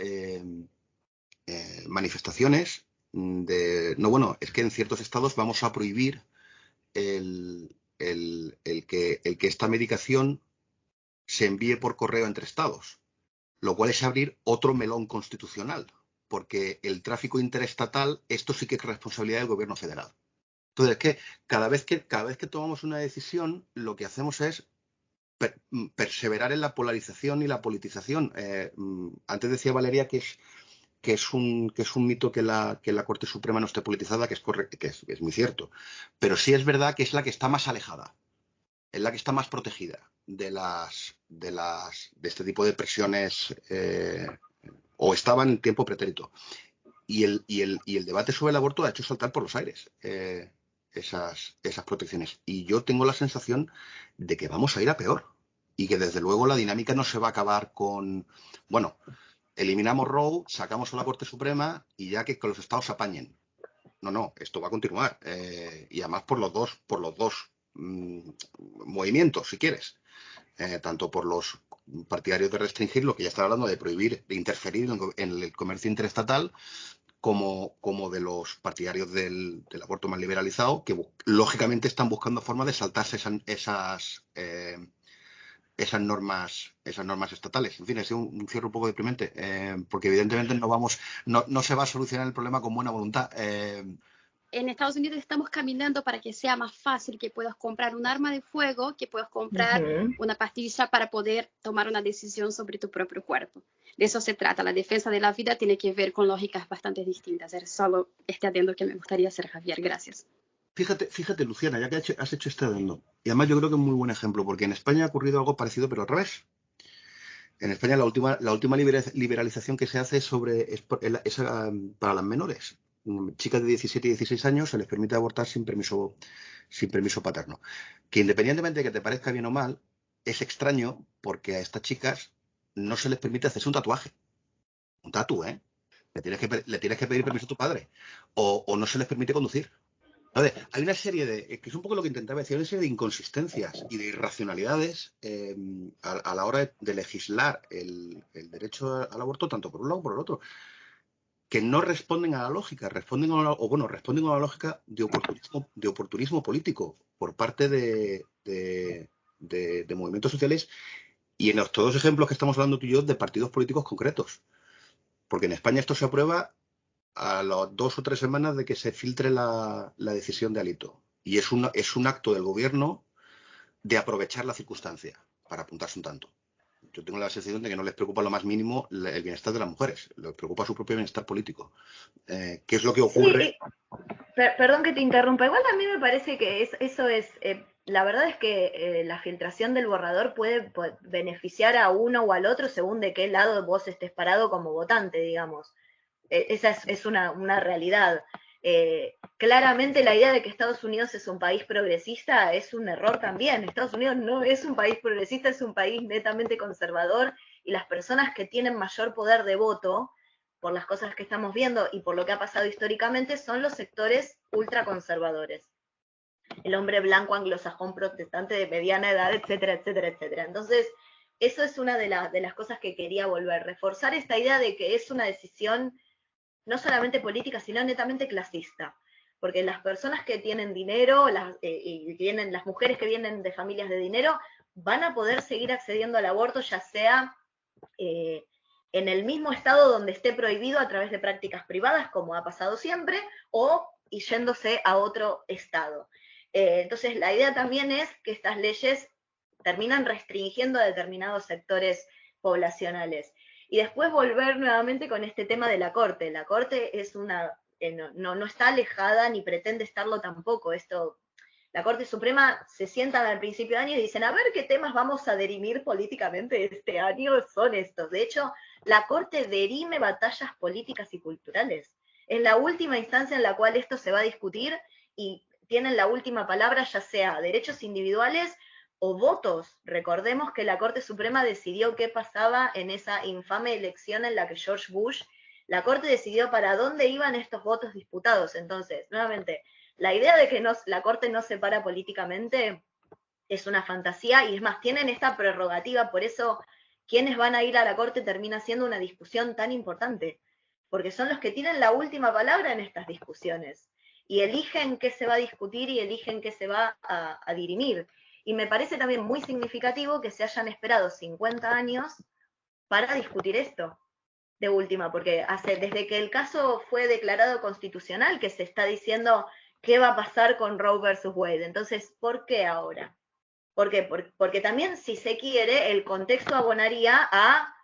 manifestaciones es que en ciertos estados vamos a prohibir el que esta medicación se envíe por correo entre estados, lo cual es abrir otro melón constitucional, porque el tráfico interestatal, esto sí que es responsabilidad del gobierno federal. Entonces, es que cada vez que tomamos una decisión, lo que hacemos es perseverar en la polarización y la politización. Antes decía Valeria que es un mito que la Corte Suprema no esté politizada, que es muy cierto. Pero sí es verdad que es la que está más alejada, es la que está más protegida de este tipo de presiones, o estaba en tiempo pretérito. Y el debate sobre el aborto ha hecho saltar por los aires esas protecciones. Y yo tengo la sensación de que vamos a ir a peor. Y que desde luego la dinámica no se va a acabar con, bueno, eliminamos Roe, sacamos a la Corte Suprema y ya que los estados se apañen. No, esto va a continuar. Y además por los dos movimientos, si quieres. Tanto por los partidarios de restringir, lo que ya estaba hablando de prohibir, de interferir en el comercio interestatal, como de los partidarios del aborto más liberalizado, que lógicamente están buscando formas de saltarse esas normas estatales. En fin, es un cierre un poco deprimente, porque evidentemente no se va a solucionar el problema con buena voluntad. En Estados Unidos estamos caminando para que sea más fácil, que puedas comprar un arma de fuego, que puedas comprar una pastilla para poder tomar una decisión sobre tu propio cuerpo. De eso se trata. La defensa de la vida tiene que ver con lógicas bastante distintas. Es solo este adendo que me gustaría hacer, Javier. Gracias. Fíjate, Luciana, ya que has hecho este adendo. Y además yo creo que es un muy buen ejemplo, porque en España ha ocurrido algo parecido, pero al revés. En España la última liberalización que se hace es para las menores. Chicas de 17 y 16 años se les permite abortar sin permiso paterno. Que independientemente de que te parezca bien o mal, es extraño porque a estas chicas no se les permite hacerse un tatuaje. Un tatu, ¿eh? Le tienes que pedir permiso a tu padre. O no se les permite conducir. A ver, hay una serie que es un poco lo que intentaba decir, una serie de inconsistencias y de irracionalidades a la hora de legislar el derecho al aborto, tanto por un lado como por el otro, que no responden a la lógica, responden a la lógica de oportunismo político por parte de movimientos sociales y en los todos ejemplos que estamos hablando tú y yo de partidos políticos concretos. Porque en España esto se aprueba a las 2 o 3 semanas de que se filtre la decisión de Alito. Y es un acto del gobierno de aprovechar la circunstancia para apuntarse un tanto. Yo tengo la sensación de que no les preocupa lo más mínimo el bienestar de las mujeres, les preocupa su propio bienestar político. ¿Qué es lo que ocurre? Sí, perdón que te interrumpa. Igual a mí me parece que eso es... la verdad es que la filtración del borrador puede beneficiar a uno o al otro según de qué lado vos estés parado como votante, digamos. Esa es una realidad. Claramente la idea de que Estados Unidos es un país progresista es un error también. Estados Unidos no es un país progresista, es un país netamente conservador y las personas que tienen mayor poder de voto, por las cosas que estamos viendo y por lo que ha pasado históricamente, son los sectores ultraconservadores. El hombre blanco anglosajón protestante de mediana edad, etcétera, etcétera, etcétera. Entonces, eso es una de las cosas que quería reforzar esta idea de que es una decisión no solamente política, sino netamente clasista. Porque las personas que tienen dinero las mujeres que vienen de familias de dinero van a poder seguir accediendo al aborto, ya sea en el mismo estado donde esté prohibido a través de prácticas privadas, como ha pasado siempre, o yéndose a otro estado. Entonces, la idea también es que estas leyes terminan restringiendo a determinados sectores poblacionales. Y después volver nuevamente con este tema de la Corte. La Corte es no está alejada ni pretende estarlo tampoco. La Corte Suprema se sientan al principio de año y dicen, a ver qué temas vamos a dirimir políticamente este año, son estos. De hecho, la Corte dirime batallas políticas y culturales. Es la última instancia en la cual esto se va a discutir y tienen la última palabra, ya sea derechos individuales o votos. Recordemos que la Corte Suprema decidió qué pasaba en esa infame elección en la que George Bush, la Corte decidió para dónde iban estos votos disputados. Entonces, nuevamente, la idea de que la Corte no se para políticamente es una fantasía y es más, tienen esta prerrogativa, por eso quienes van a ir a la Corte termina siendo una discusión tan importante, porque son los que tienen la última palabra en estas discusiones y eligen qué se va a discutir y eligen qué se va a dirimir. Y me parece también muy significativo que se hayan esperado 50 años para discutir esto, de última, porque desde que el caso fue declarado constitucional que se está diciendo qué va a pasar con Roe versus Wade. Entonces, ¿por qué ahora? ¿Por qué? Porque también, si se quiere, el contexto abonaría a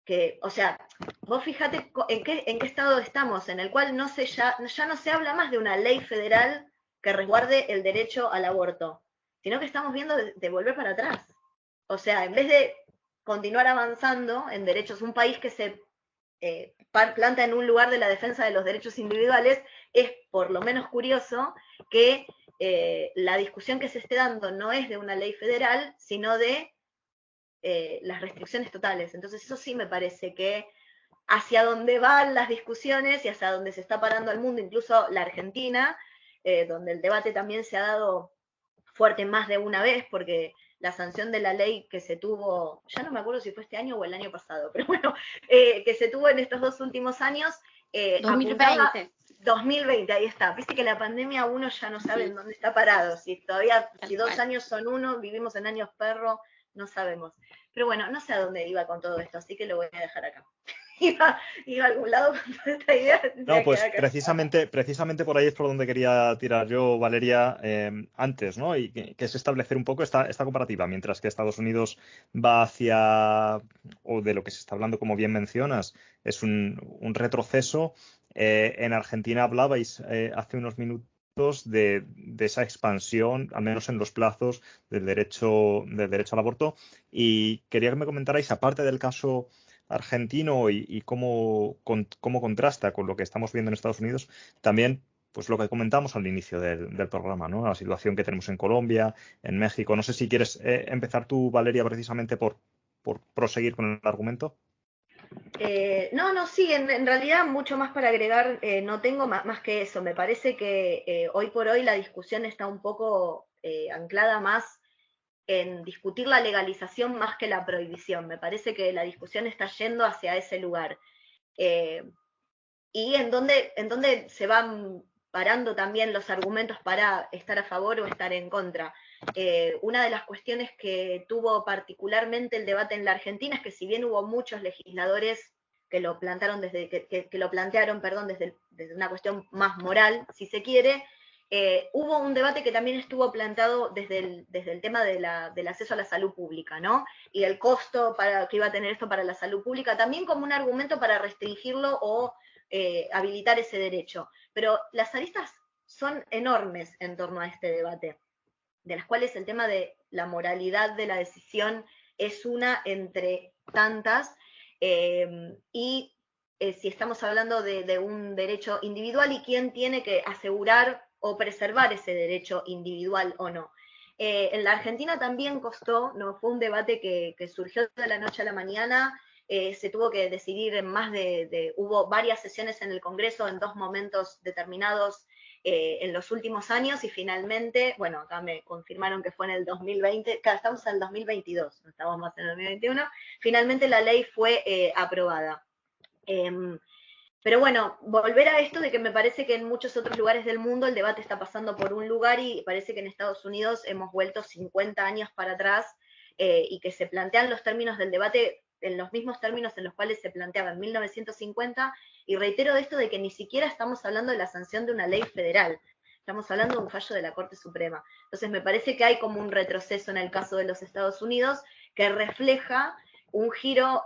que, o sea, vos fíjate en qué estado estamos, en el cual ya no se habla más de una ley federal que resguarde el derecho al aborto, sino que estamos viendo de volver para atrás. O sea, en vez de continuar avanzando en derechos, un país que se planta en un lugar de la defensa de los derechos individuales, es por lo menos curioso que la discusión que se esté dando no es de una ley federal, sino de las restricciones totales. Entonces eso sí me parece que hacia dónde van las discusiones y hacia dónde se está parando el mundo, incluso la Argentina, donde el debate también se ha dado fuerte más de una vez, porque la sanción de la ley que se tuvo, ya no me acuerdo si fue este año o el año pasado, pero bueno, que se tuvo en estos 2 últimos años. 2020. 2020, ahí está. Viste que la pandemia uno ya no sabe en dónde está parado. Si 2 años son uno, vivimos en años perro, no sabemos. Pero bueno, no sé a dónde iba con todo esto, así que lo voy a dejar acá. iba a algún lado con toda esta idea. No, pues precisamente por ahí es por donde quería tirar yo, Valeria, antes, ¿no? Y que es establecer un poco esta comparativa, mientras que Estados Unidos va hacia, o de lo que se está hablando, como bien mencionas, es un retroceso. En Argentina hablabais hace unos minutos de esa expansión, al menos en los plazos del derecho al aborto, y quería que me comentarais, aparte del caso argentino y cómo contrasta con lo que estamos viendo en Estados Unidos, también pues lo que comentamos al inicio del programa, ¿no? La situación que tenemos en Colombia, en México. No sé si quieres empezar tú, Valeria, precisamente por proseguir con el argumento. No, sí, en realidad mucho más para agregar no tengo más que eso. Me parece que hoy por hoy la discusión está un poco anclada más en discutir la legalización más que la prohibición. Me parece que la discusión está yendo hacia ese lugar. Y en donde se van parando también los argumentos para estar a favor o estar en contra. Una de las cuestiones que tuvo particularmente el debate en la Argentina es que si bien hubo muchos legisladores que lo plantaron que lo plantearon, perdón, desde una cuestión más moral, si se quiere, hubo un debate que también estuvo plantado desde el tema del acceso a la salud pública, ¿no? Y el costo que iba a tener esto para la salud pública, también como un argumento para restringirlo o habilitar ese derecho. Pero las aristas son enormes en torno a este debate, de las cuales el tema de la moralidad de la decisión es una entre tantas, y si estamos hablando de un derecho individual y quién tiene que asegurar o preservar ese derecho individual o no. En la Argentina también costó, no fue un debate que surgió de la noche a la mañana, se tuvo que decidir en hubo varias sesiones en el Congreso en 2 momentos determinados en los últimos años y finalmente, bueno, acá me confirmaron que fue en el 2020, claro, estamos en el 2022, no estamos más en el 2021, finalmente la ley fue aprobada. Pero bueno, volver a esto de que me parece que en muchos otros lugares del mundo el debate está pasando por un lugar y parece que en Estados Unidos hemos vuelto 50 años para atrás y que se plantean los términos del debate en los mismos términos en los cuales se planteaba en 1950, y reitero de esto de que ni siquiera estamos hablando de la sanción de una ley federal, estamos hablando de un fallo de la Corte Suprema. Entonces me parece que hay como un retroceso en el caso de los Estados Unidos que refleja un giro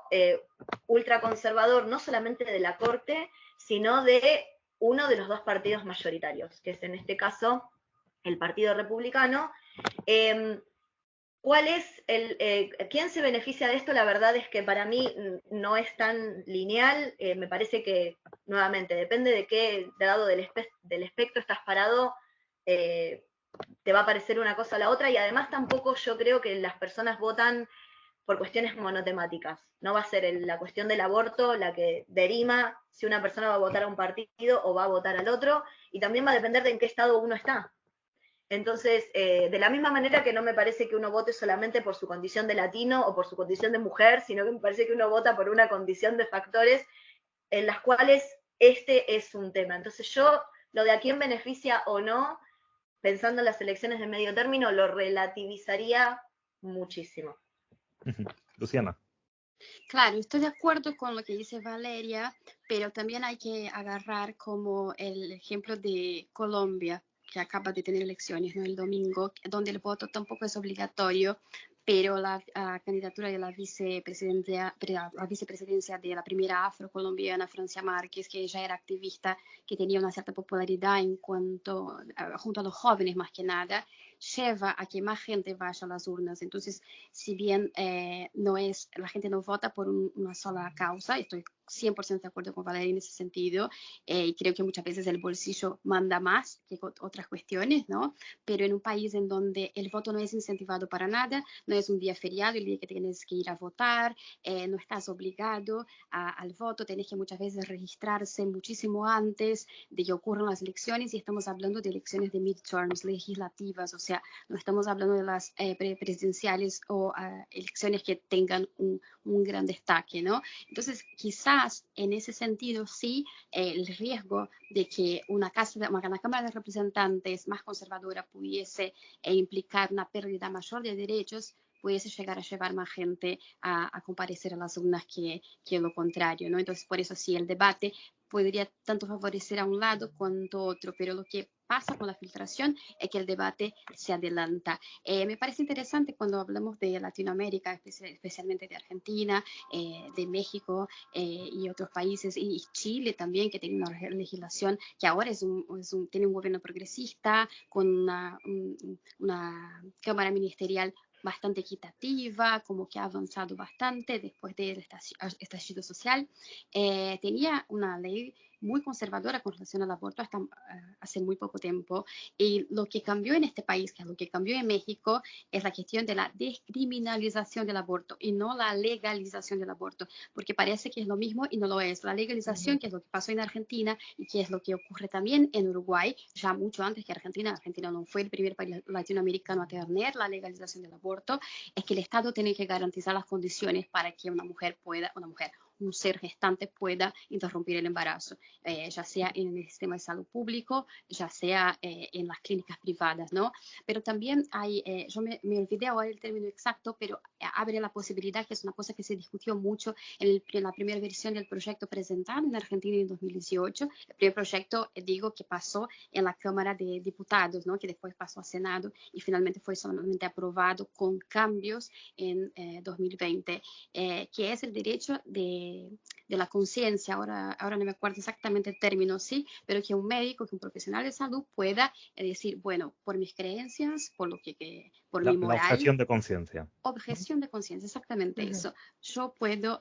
ultraconservador, no solamente de la Corte, sino de uno de los 2 partidos mayoritarios, que es en este caso el Partido Republicano. ¿Cuál es quién se beneficia de esto? La verdad es que para mí no es tan lineal. Me parece que, nuevamente, depende de qué lado del espectro estás parado, te va a parecer una cosa o la otra, y además tampoco yo creo que las personas votan por cuestiones monotemáticas. No va a ser la cuestión del aborto la que derima si una persona va a votar a un partido o va a votar al otro, y también va a depender de en qué estado uno está. Entonces, de la misma manera que no me parece que uno vote solamente por su condición de latino o por su condición de mujer, sino que me parece que uno vota por una condición de factores en las cuales este es un tema. Entonces yo, lo de a quién beneficia o no, pensando en las elecciones de medio término, lo relativizaría muchísimo. Luciana. Claro, estoy de acuerdo con lo que dice Valeria, pero también hay que agarrar como el ejemplo de Colombia, que acaba de tener elecciones, ¿no? El domingo, donde el voto tampoco es obligatorio, pero la candidatura de la vicepresidencia de la primera afrocolombiana, Francia Márquez, que ella era activista, que tenía una cierta popularidad en cuanto, junto a los jóvenes más que nada, lleva a que más gente vaya a las urnas. Entonces, si bien la gente no vota por una sola causa, estoy 100% de acuerdo con Valeria en ese sentido, y creo que muchas veces el bolsillo manda más que otras cuestiones, ¿no? Pero en un país en donde el voto no es incentivado para nada, no es un día feriado, el día que tienes que ir a votar, no estás obligado al voto, tienes que muchas veces registrarse muchísimo antes de que ocurran las elecciones, y estamos hablando de elecciones de midterms, legislativas, o sea, no estamos hablando de las presidenciales o elecciones que tengan un gran destaque, ¿no? Entonces, quizás en ese sentido sí, el riesgo de que una Cámara de Representantes más conservadora pudiese implicar una pérdida mayor de derechos pudiese llegar a llevar más gente a comparecer a las urnas que lo contrario, ¿no? Entonces, por eso sí, el debate podría tanto favorecer a un lado cuanto otro, pero lo que pasa con la filtración es que el debate se adelanta. Me parece interesante cuando hablamos de Latinoamérica, especialmente de Argentina, de México y otros países, y Chile también, que tiene una legislación que ahora tiene un gobierno progresista, con una Cámara Ministerial bastante equitativa, como que ha avanzado bastante después del estallido social. Tenía una ley muy conservadora con relación al aborto hasta hace muy poco tiempo, y lo que cambió en este país, que es lo que cambió en México, es la cuestión de la descriminalización del aborto y no la legalización del aborto, porque parece que es lo mismo y no lo es. La legalización, que es lo que pasó en Argentina y que es lo que ocurre también en Uruguay, ya mucho antes que Argentina. Argentina no fue el primer país latinoamericano a tener la legalización del aborto, es que el Estado tiene que garantizar las condiciones para que un ser gestante pueda interrumpir el embarazo, ya sea en el sistema de salud público, ya sea en las clínicas privadas, ¿no? Pero también yo me olvidé ahora el término exacto, pero abre la posibilidad, que es una cosa que se discutió mucho en la primera versión del proyecto presentado en Argentina en 2018, el primer proyecto, digo, que pasó en la Cámara de Diputados, ¿no? Que después pasó a Senado y finalmente fue solamente aprobado con cambios en 2020, que es el derecho de la conciencia. Ahora no me acuerdo exactamente el término, sí, pero que un médico, que un profesional de salud pueda decir, bueno, por mis creencias, por mi La moral. objeción de conciencia. Objeción de conciencia, exactamente eso. Yo puedo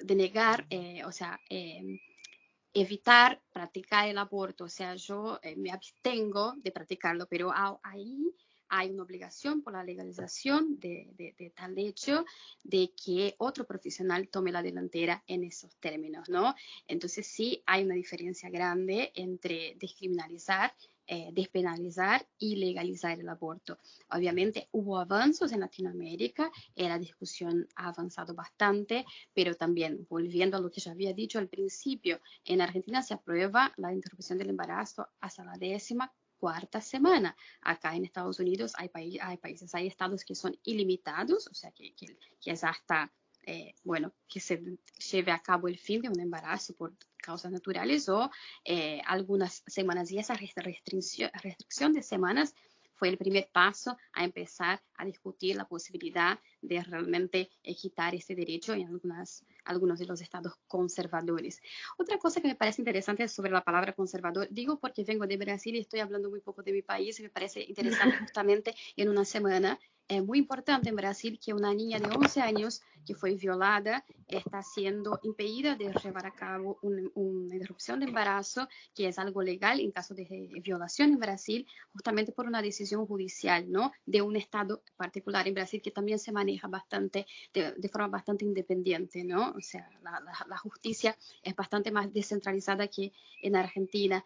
denegar, evitar practicar el aborto, o sea, yo me abstengo de practicarlo, pero ahí hay una obligación por la legalización de tal hecho, de que otro profesional tome la delantera en esos términos, ¿no? Entonces sí hay una diferencia grande entre descriminalizar, despenalizar y legalizar el aborto. Obviamente hubo avances en Latinoamérica, la discusión ha avanzado bastante, pero también, volviendo a lo que ya había dicho al principio, en Argentina se aprueba la interrupción del embarazo hasta la 14ª semana. Acá en Estados Unidos hay estados que son ilimitados, o sea, que es hasta, que se lleve a cabo el fin de un embarazo por causas naturales o algunas semanas. Y esa restricción de semanas fue el primer paso a empezar a discutir la posibilidad de realmente quitar ese derecho en algunos de los estados conservadores. Otra cosa que me parece interesante sobre la palabra conservador, digo porque vengo de Brasil y estoy hablando muy poco de mi país, y me parece interesante justamente en una semana muy importante en Brasil, que una niña de 11 años que fue violada está siendo impedida de llevar a cabo una interrupción de embarazo, que es algo legal en caso de violación en Brasil, justamente por una decisión judicial, ¿no? De un estado particular en Brasil que también se maneja de forma bastante independiente, ¿no? O sea, la justicia es bastante más descentralizada que en Argentina.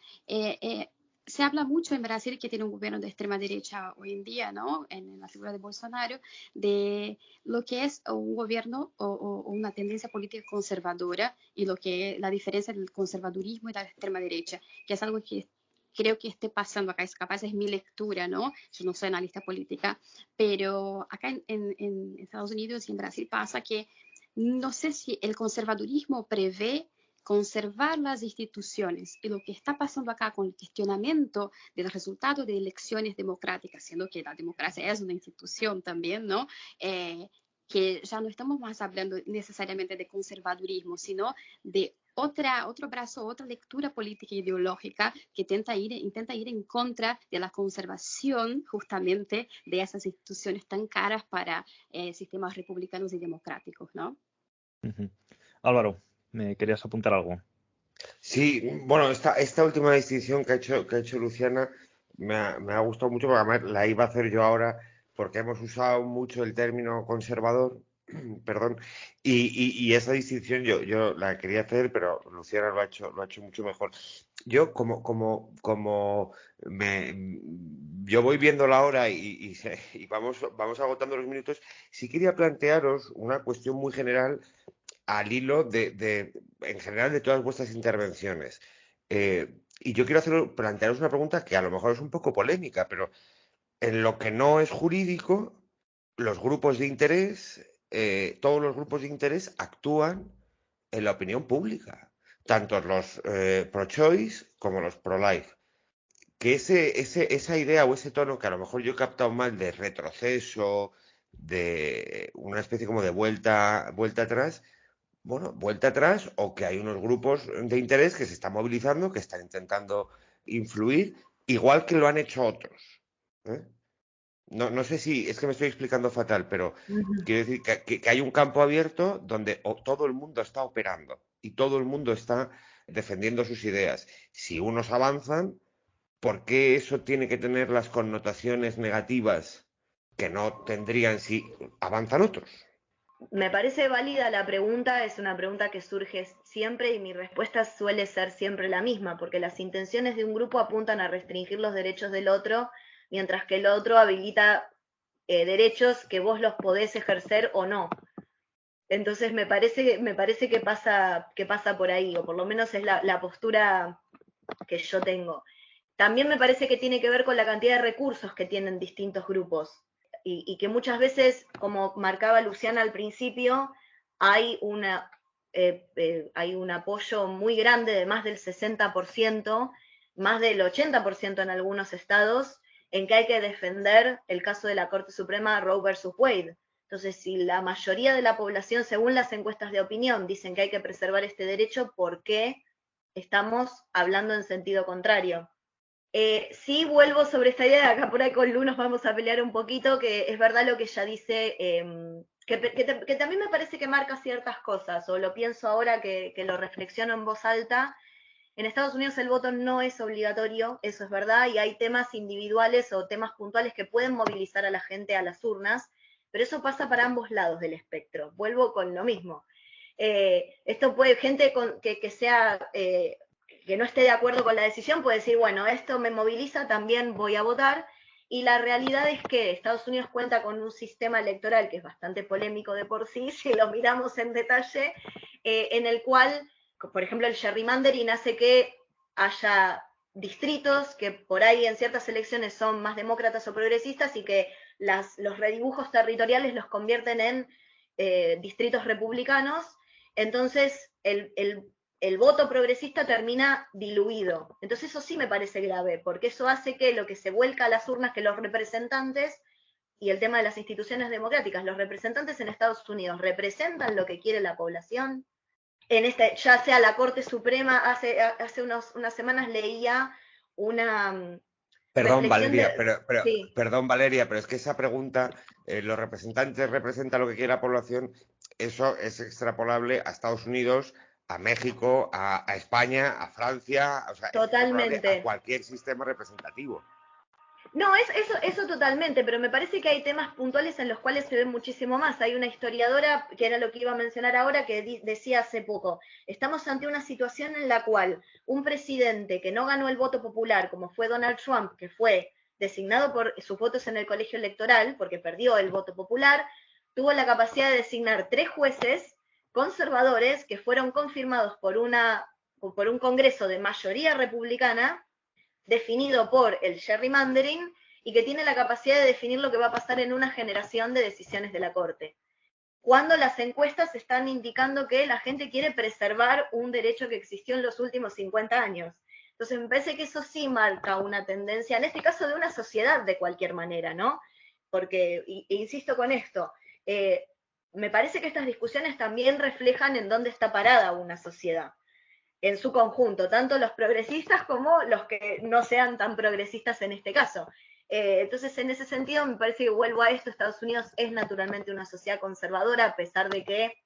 Se habla mucho en Brasil, que tiene un gobierno de extrema derecha hoy en día, ¿no? En la figura de Bolsonaro, de lo que es un gobierno o una tendencia política conservadora, y lo que es la diferencia del conservadurismo y de la extrema derecha, que es algo que creo que esté pasando acá. Capaz es mi lectura, ¿no? Yo no soy analista política, pero acá en Estados Unidos y en Brasil pasa que no sé si el conservadurismo prevé conservar las instituciones, y lo que está pasando acá con el cuestionamiento del resultado de elecciones democráticas, siendo que la democracia es una institución también, ¿no? Que ya no estamos más hablando necesariamente de conservadurismo, sino de otro brazo, otra lectura política e ideológica que intenta ir en contra de la conservación justamente de esas instituciones tan caras para sistemas republicanos y democráticos, ¿no? Álvaro, ¿me querías apuntar algo? Sí, bueno, esta última distinción que ha hecho Luciana me ha gustado mucho, porque además la iba a hacer yo ahora, porque hemos usado mucho el término conservador, perdón, y esa distinción yo la quería hacer, pero Luciana lo ha hecho mucho mejor. Yo yo voy viendo la hora y vamos agotando los minutos, sí quería plantearos una cuestión muy general al hilo en general, de todas vuestras intervenciones. Y yo quiero plantearos una pregunta que a lo mejor es un poco polémica, pero en lo que no es jurídico, los grupos de interés, todos los grupos de interés actúan en la opinión pública, tanto los pro-choice como los pro-life. Que esa idea o ese tono que a lo mejor yo he captado mal de retroceso, de una especie como de vuelta atrás, bueno, vuelta atrás o que hay unos grupos de interés que se están movilizando, que están intentando influir, igual que lo han hecho otros. ¿Eh? No sé si es que me estoy explicando fatal, pero Ujú. quiero decir que hay un campo abierto donde todo el mundo está operando y todo el mundo está defendiendo sus ideas. Si unos avanzan, ¿por qué eso tiene que tener las connotaciones negativas que no tendrían si avanzan otros? Me parece válida la pregunta, es una pregunta que surge siempre y mi respuesta suele ser siempre la misma, porque las intenciones de un grupo apuntan a restringir los derechos del otro, mientras que el otro habilita derechos que vos los podés ejercer o no. Entonces me parece que pasa por ahí, o por lo menos es la postura que yo tengo. También me parece que tiene que ver con la cantidad de recursos que tienen distintos grupos y que muchas veces, como marcaba Luciana al principio, hay, hay un apoyo muy grande de más del 60%, más del 80% en algunos estados, en que hay que defender el caso de la Corte Suprema Roe versus Wade. Entonces, si la mayoría de la población, según las encuestas de opinión, dicen que hay que preservar este derecho, ¿por qué estamos hablando en sentido contrario? Sí, vuelvo sobre esta idea, acá por ahí con Lu nos vamos a pelear un poquito, que es verdad lo que ella dice, que también me parece que marca ciertas cosas, o lo pienso ahora que lo reflexiono en voz alta. En Estados Unidos el voto no es obligatorio, eso es verdad, y hay temas individuales o temas puntuales que pueden movilizar a la gente a las urnas, pero eso pasa para ambos lados del espectro. Vuelvo con lo mismo. Esto puede, gente que sea que no esté de acuerdo con la decisión puede decir, bueno, esto me moviliza, también voy a votar. Y la realidad es que Estados Unidos cuenta con un sistema electoral que es bastante polémico de por sí, si lo miramos en detalle, en el cual, por ejemplo, el gerrymandering hace que haya distritos que por ahí en ciertas elecciones son más demócratas o progresistas y que los redibujos territoriales los convierten en distritos republicanos. Entonces, el voto progresista termina diluido. Entonces eso sí me parece grave, porque eso hace que lo que se vuelca a las urnas, que los representantes, y el tema de las instituciones democráticas, los representantes en Estados Unidos representan lo que quiere la población. En este, ya sea la Corte Suprema, hace unas semanas leía una Perdón, reflexión Valeria, de... Sí, perdón, Valeria, pero es que esa pregunta, los representantes representan lo que quiere la población, eso es extrapolable a Estados Unidos, a México, a España, a Francia, o sea, es extrapolable a totalmente. cualquier sistema representativo. No, eso totalmente, pero me parece que hay temas puntuales en los cuales se ve muchísimo más. Hay una historiadora, que era lo que iba a mencionar ahora, que decía hace poco, estamos ante una situación en la cual un presidente que no ganó el voto popular, como fue Donald Trump, que fue designado por sus votos en el colegio electoral, porque perdió el voto popular, tuvo la capacidad de designar 3 jueces conservadores que fueron confirmados por un Congreso de mayoría republicana, definido por el gerrymandering y que tiene la capacidad de definir lo que va a pasar en una generación de decisiones de la Corte. Cuando las encuestas están indicando que la gente quiere preservar un derecho que existió en los últimos 50 años. Entonces me parece que eso sí marca una tendencia, en este caso de una sociedad de cualquier manera, ¿no? Porque, insisto con esto, me parece que estas discusiones también reflejan en dónde está parada una sociedad en su conjunto, tanto los progresistas como los que no sean tan progresistas en este caso. Entonces, en ese sentido, me parece que vuelvo a esto, Estados Unidos es naturalmente una sociedad conservadora, a pesar de que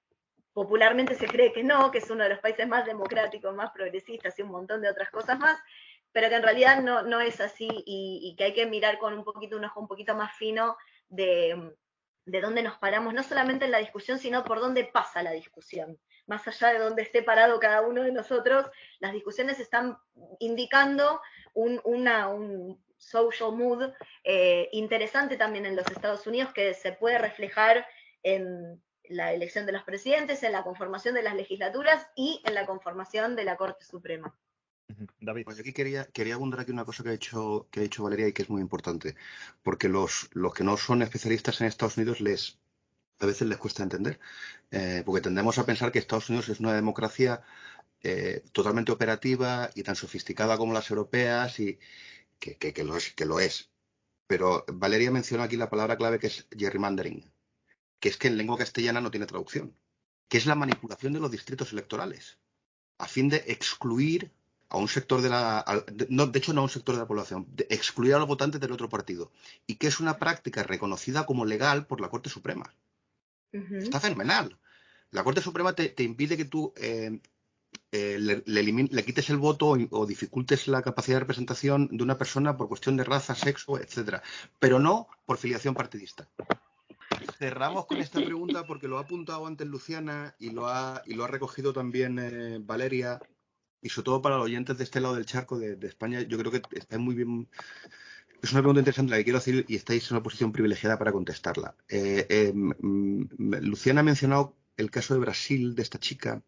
popularmente se cree que no, que es uno de los países más democráticos, más progresistas y un montón de otras cosas más, pero que en realidad no es así y que hay que mirar con un ojo un poquito más fino de dónde nos paramos, no solamente en la discusión, sino por dónde pasa la discusión. Más allá de dónde esté parado cada uno de nosotros, las discusiones están indicando un social mood interesante también en los Estados Unidos que se puede reflejar en la elección de los presidentes, en la conformación de las legislaturas y en la conformación de la Corte Suprema. David. Pues aquí quería abundar aquí una cosa que ha dicho Valeria y que es muy importante, porque los que no son especialistas en Estados Unidos a veces les cuesta entender, porque tendemos a pensar que Estados Unidos es una democracia totalmente operativa y tan sofisticada como las europeas y que lo es. Pero Valeria menciona aquí la palabra clave que es gerrymandering, que es que en lengua castellana no tiene traducción, que es la manipulación de los distritos electorales, a fin de excluir a un sector no, de hecho no a un sector de la población, de excluir a los votantes del otro partido, y que es una práctica reconocida como legal por la Corte Suprema. Está fenomenal. La Corte Suprema te impide que tú le quites el voto o dificultes la capacidad de representación de una persona por cuestión de raza, sexo, etcétera, pero no por filiación partidista. Cerramos con esta pregunta porque lo ha apuntado antes Luciana y lo ha recogido también Valeria, y sobre todo para los oyentes de este lado del charco de España. Yo creo que está muy bien. Es una pregunta interesante la que quiero hacer y estáis en una posición privilegiada para contestarla. Luciana ha mencionado el caso de Brasil, de esta chica,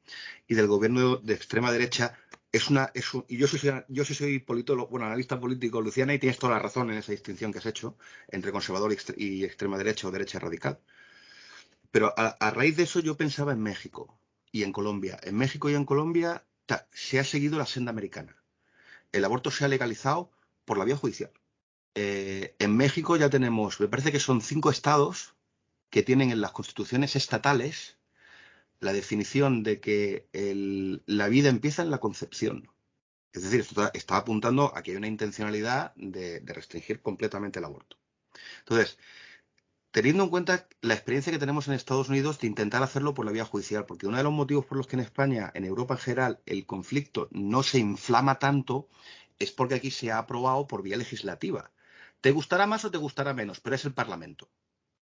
y del gobierno de extrema derecha. Y yo soy politólogo, bueno, analista político, Luciana, y tienes toda la razón en esa distinción que has hecho entre conservador y extrema derecha o derecha radical. Pero a raíz de eso yo pensaba en México y en Colombia. En México y en Colombia se ha seguido la senda americana. El aborto se ha legalizado por la vía judicial. En México ya tenemos, me parece que son 5 estados que tienen en las constituciones estatales la definición de que la vida empieza en la concepción. Es decir, esto está apuntando a que hay una intencionalidad de restringir completamente el aborto. Entonces, teniendo en cuenta la experiencia que tenemos en Estados Unidos de intentar hacerlo por la vía judicial, porque uno de los motivos por los que en España, en Europa en general, el conflicto no se inflama tanto es porque aquí se ha aprobado por vía legislativa. Te gustará más o te gustará menos, pero es el Parlamento,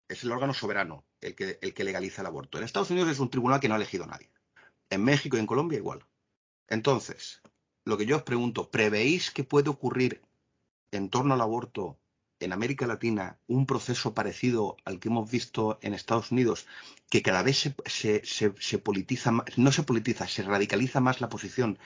es el órgano soberano el que legaliza el aborto. En Estados Unidos es un tribunal que no ha elegido a nadie. En México y en Colombia igual. Entonces, lo que yo os pregunto, ¿prevéis que puede ocurrir en torno al aborto en América Latina un proceso parecido al que hemos visto en Estados Unidos, que cada vez se politiza más, no se politiza, se radicaliza más las posiciones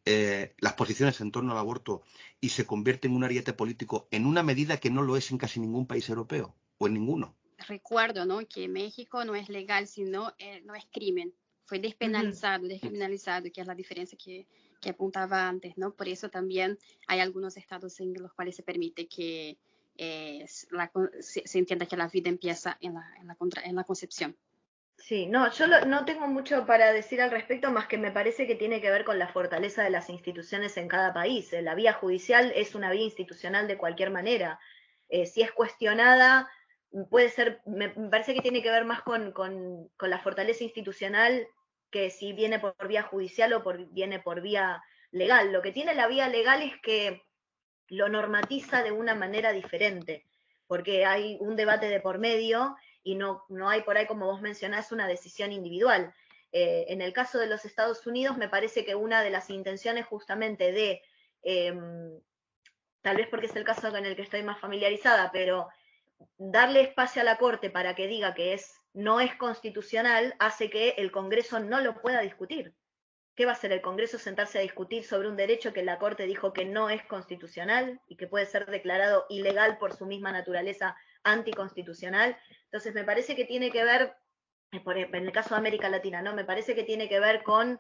en torno al aborto y se convierte en un ariete político en una medida que no lo es en casi ningún país europeo o en ninguno? Recuerdo, ¿no?, que México no es legal, sino no es crimen. Fue despenalizado, descriminalizado, que es la diferencia que apuntaba antes, ¿no? Por eso también hay algunos estados en los cuales se permite que se entienda que la vida empieza en la concepción. Sí, no, yo no tengo mucho para decir al respecto, más que me parece que tiene que ver con la fortaleza de las instituciones en cada país. La vía judicial es una vía institucional de cualquier manera. Si es cuestionada, puede ser, me parece que tiene que ver más con la fortaleza institucional que si viene por vía judicial o viene por vía legal. Lo que tiene la vía legal es que lo normatiza de una manera diferente, porque hay un debate de por medio y no hay por ahí, como vos mencionás, una decisión individual. En el caso de los Estados Unidos, me parece que una de las intenciones justamente de, tal vez porque es el caso con el que estoy más familiarizada, pero darle espacio a la Corte para que diga que no es constitucional, hace que el Congreso no lo pueda discutir. ¿Qué va a hacer el Congreso? Sentarse a discutir sobre un derecho que la Corte dijo que no es constitucional y que puede ser declarado ilegal por su misma naturaleza anticonstitucional. Entonces me parece que tiene que ver, en el caso de América Latina, ¿no? Me parece que tiene que ver con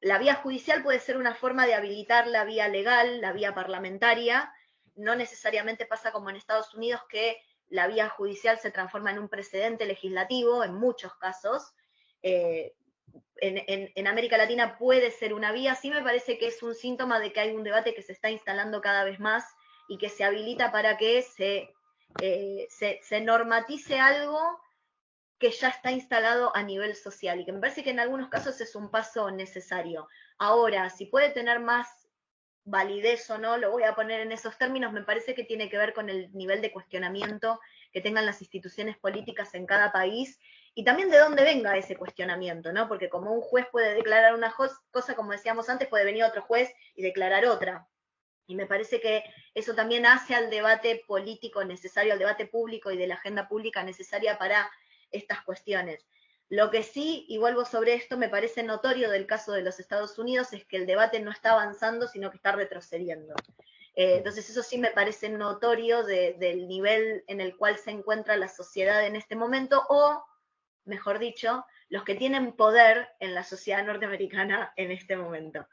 la vía judicial puede ser una forma de habilitar la vía legal, la vía parlamentaria. No necesariamente pasa como en Estados Unidos, que la vía judicial se transforma en un precedente legislativo en muchos casos. En América Latina puede ser una vía. Sí me parece que es un síntoma de que hay un debate que se está instalando cada vez más y que se habilita para que se normatice algo que ya está instalado a nivel social y que me parece que en algunos casos es un paso necesario. Ahora, si puede tener más validez o no, lo voy a poner en esos términos, me parece que tiene que ver con el nivel de cuestionamiento que tengan las instituciones políticas en cada país y también de dónde venga ese cuestionamiento, ¿no? Porque como un juez puede declarar una cosa, como decíamos antes, puede venir otro juez y declarar otra. Y me parece que eso también hace al debate político necesario, al debate público y de la agenda pública necesaria para estas cuestiones. Lo que sí, y vuelvo sobre esto, me parece notorio del caso de los Estados Unidos es que el debate no está avanzando, sino que está retrocediendo. Entonces eso sí me parece notorio del nivel en el cual se encuentra la sociedad en este momento, o, mejor dicho, los que tienen poder en la sociedad norteamericana en este momento.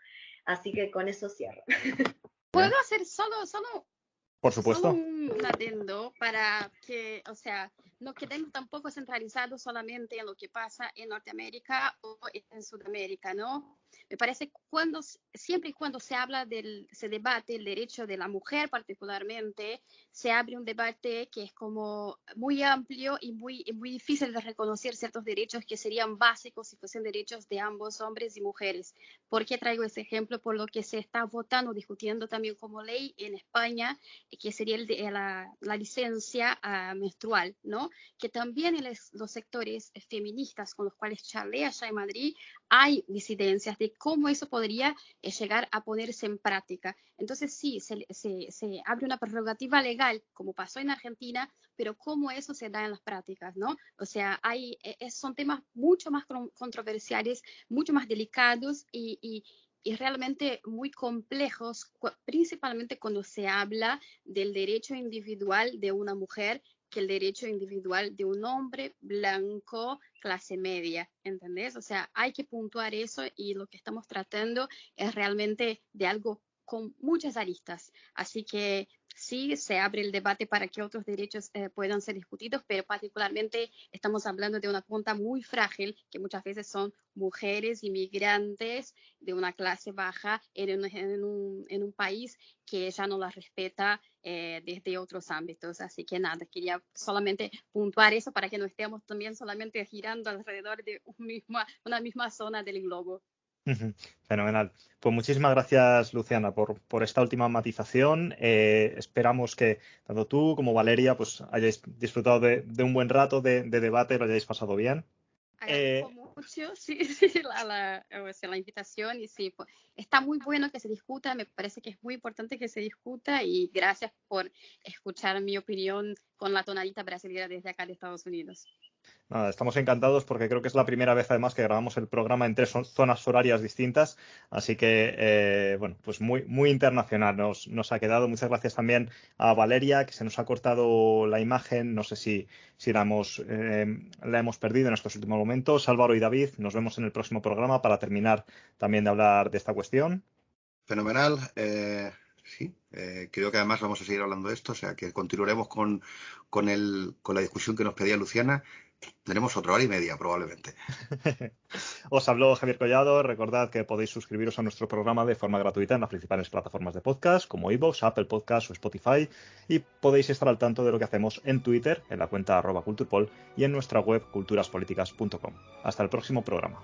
Así que con eso cierro. ¿Puedo hacer solo Por supuesto. un adendo para que, o sea, no quedemos tampoco centralizados solamente en lo que pasa en Norteamérica o en Sudamérica, ¿no? Me parece que siempre y cuando se debate el derecho de la mujer particularmente, se abre un debate que es como muy amplio y muy difícil de reconocer ciertos derechos que serían básicos si fuesen derechos de ambos hombres y mujeres. ¿Por qué traigo ese ejemplo? Por lo que se está votando, discutiendo también como ley en España, que sería la licencia menstrual, ¿no? Que también en los sectores feministas con los cuales charlé allá en Madrid hay disidencias de cómo eso podría llegar a ponerse en práctica. Entonces sí, se abre una prerrogativa legal, como pasó en Argentina, pero cómo eso se da en las prácticas, ¿no? O sea, son temas mucho más controversiales, mucho más delicados y realmente muy complejos, principalmente cuando se habla del derecho individual de una mujer que el derecho individual de un hombre blanco, clase media, ¿entendés? O sea, hay que puntuar eso y lo que estamos tratando es realmente de algo con muchas aristas. Así que sí, se abre el debate para que otros derechos puedan ser discutidos, pero particularmente estamos hablando de una punta muy frágil, que muchas veces son mujeres inmigrantes de una clase baja en un país que ya no las respeta desde otros ámbitos. Así que nada, quería solamente puntuar eso para que no estemos también solamente girando alrededor de una misma zona del globo. Fenomenal. Pues muchísimas gracias, Luciana, por esta última matización. Esperamos que tanto tú como Valeria pues hayáis disfrutado de un buen rato de debate, lo hayáis pasado bien. Agradezco mucho la invitación y sí, pues, está muy bueno que se discuta, me parece que es muy importante que se discuta y gracias por escuchar mi opinión con la tonadita brasileña desde acá de Estados Unidos. Nada, estamos encantados porque creo que es la primera vez además que grabamos el programa en 3 zonas horarias distintas, así que bueno, pues muy internacional nos ha quedado. Muchas gracias también a Valeria, que se nos ha cortado la imagen, no sé si la hemos perdido en estos últimos momentos. Álvaro y David, nos vemos en el próximo programa para terminar también de hablar de esta cuestión. Fenomenal. Sí, creo que además vamos a seguir hablando de esto, o sea que continuaremos con la discusión que nos pedía Luciana. Tenemos 1 hora y media probablemente. Os habló Javier Collado. Recordad que podéis suscribiros a nuestro programa de forma gratuita en las principales plataformas de podcast como iVoox, Apple Podcasts o Spotify, y podéis estar al tanto de lo que hacemos en Twitter, en la cuenta @culturpol, y en nuestra web culturaspoliticas.com. Hasta el próximo programa.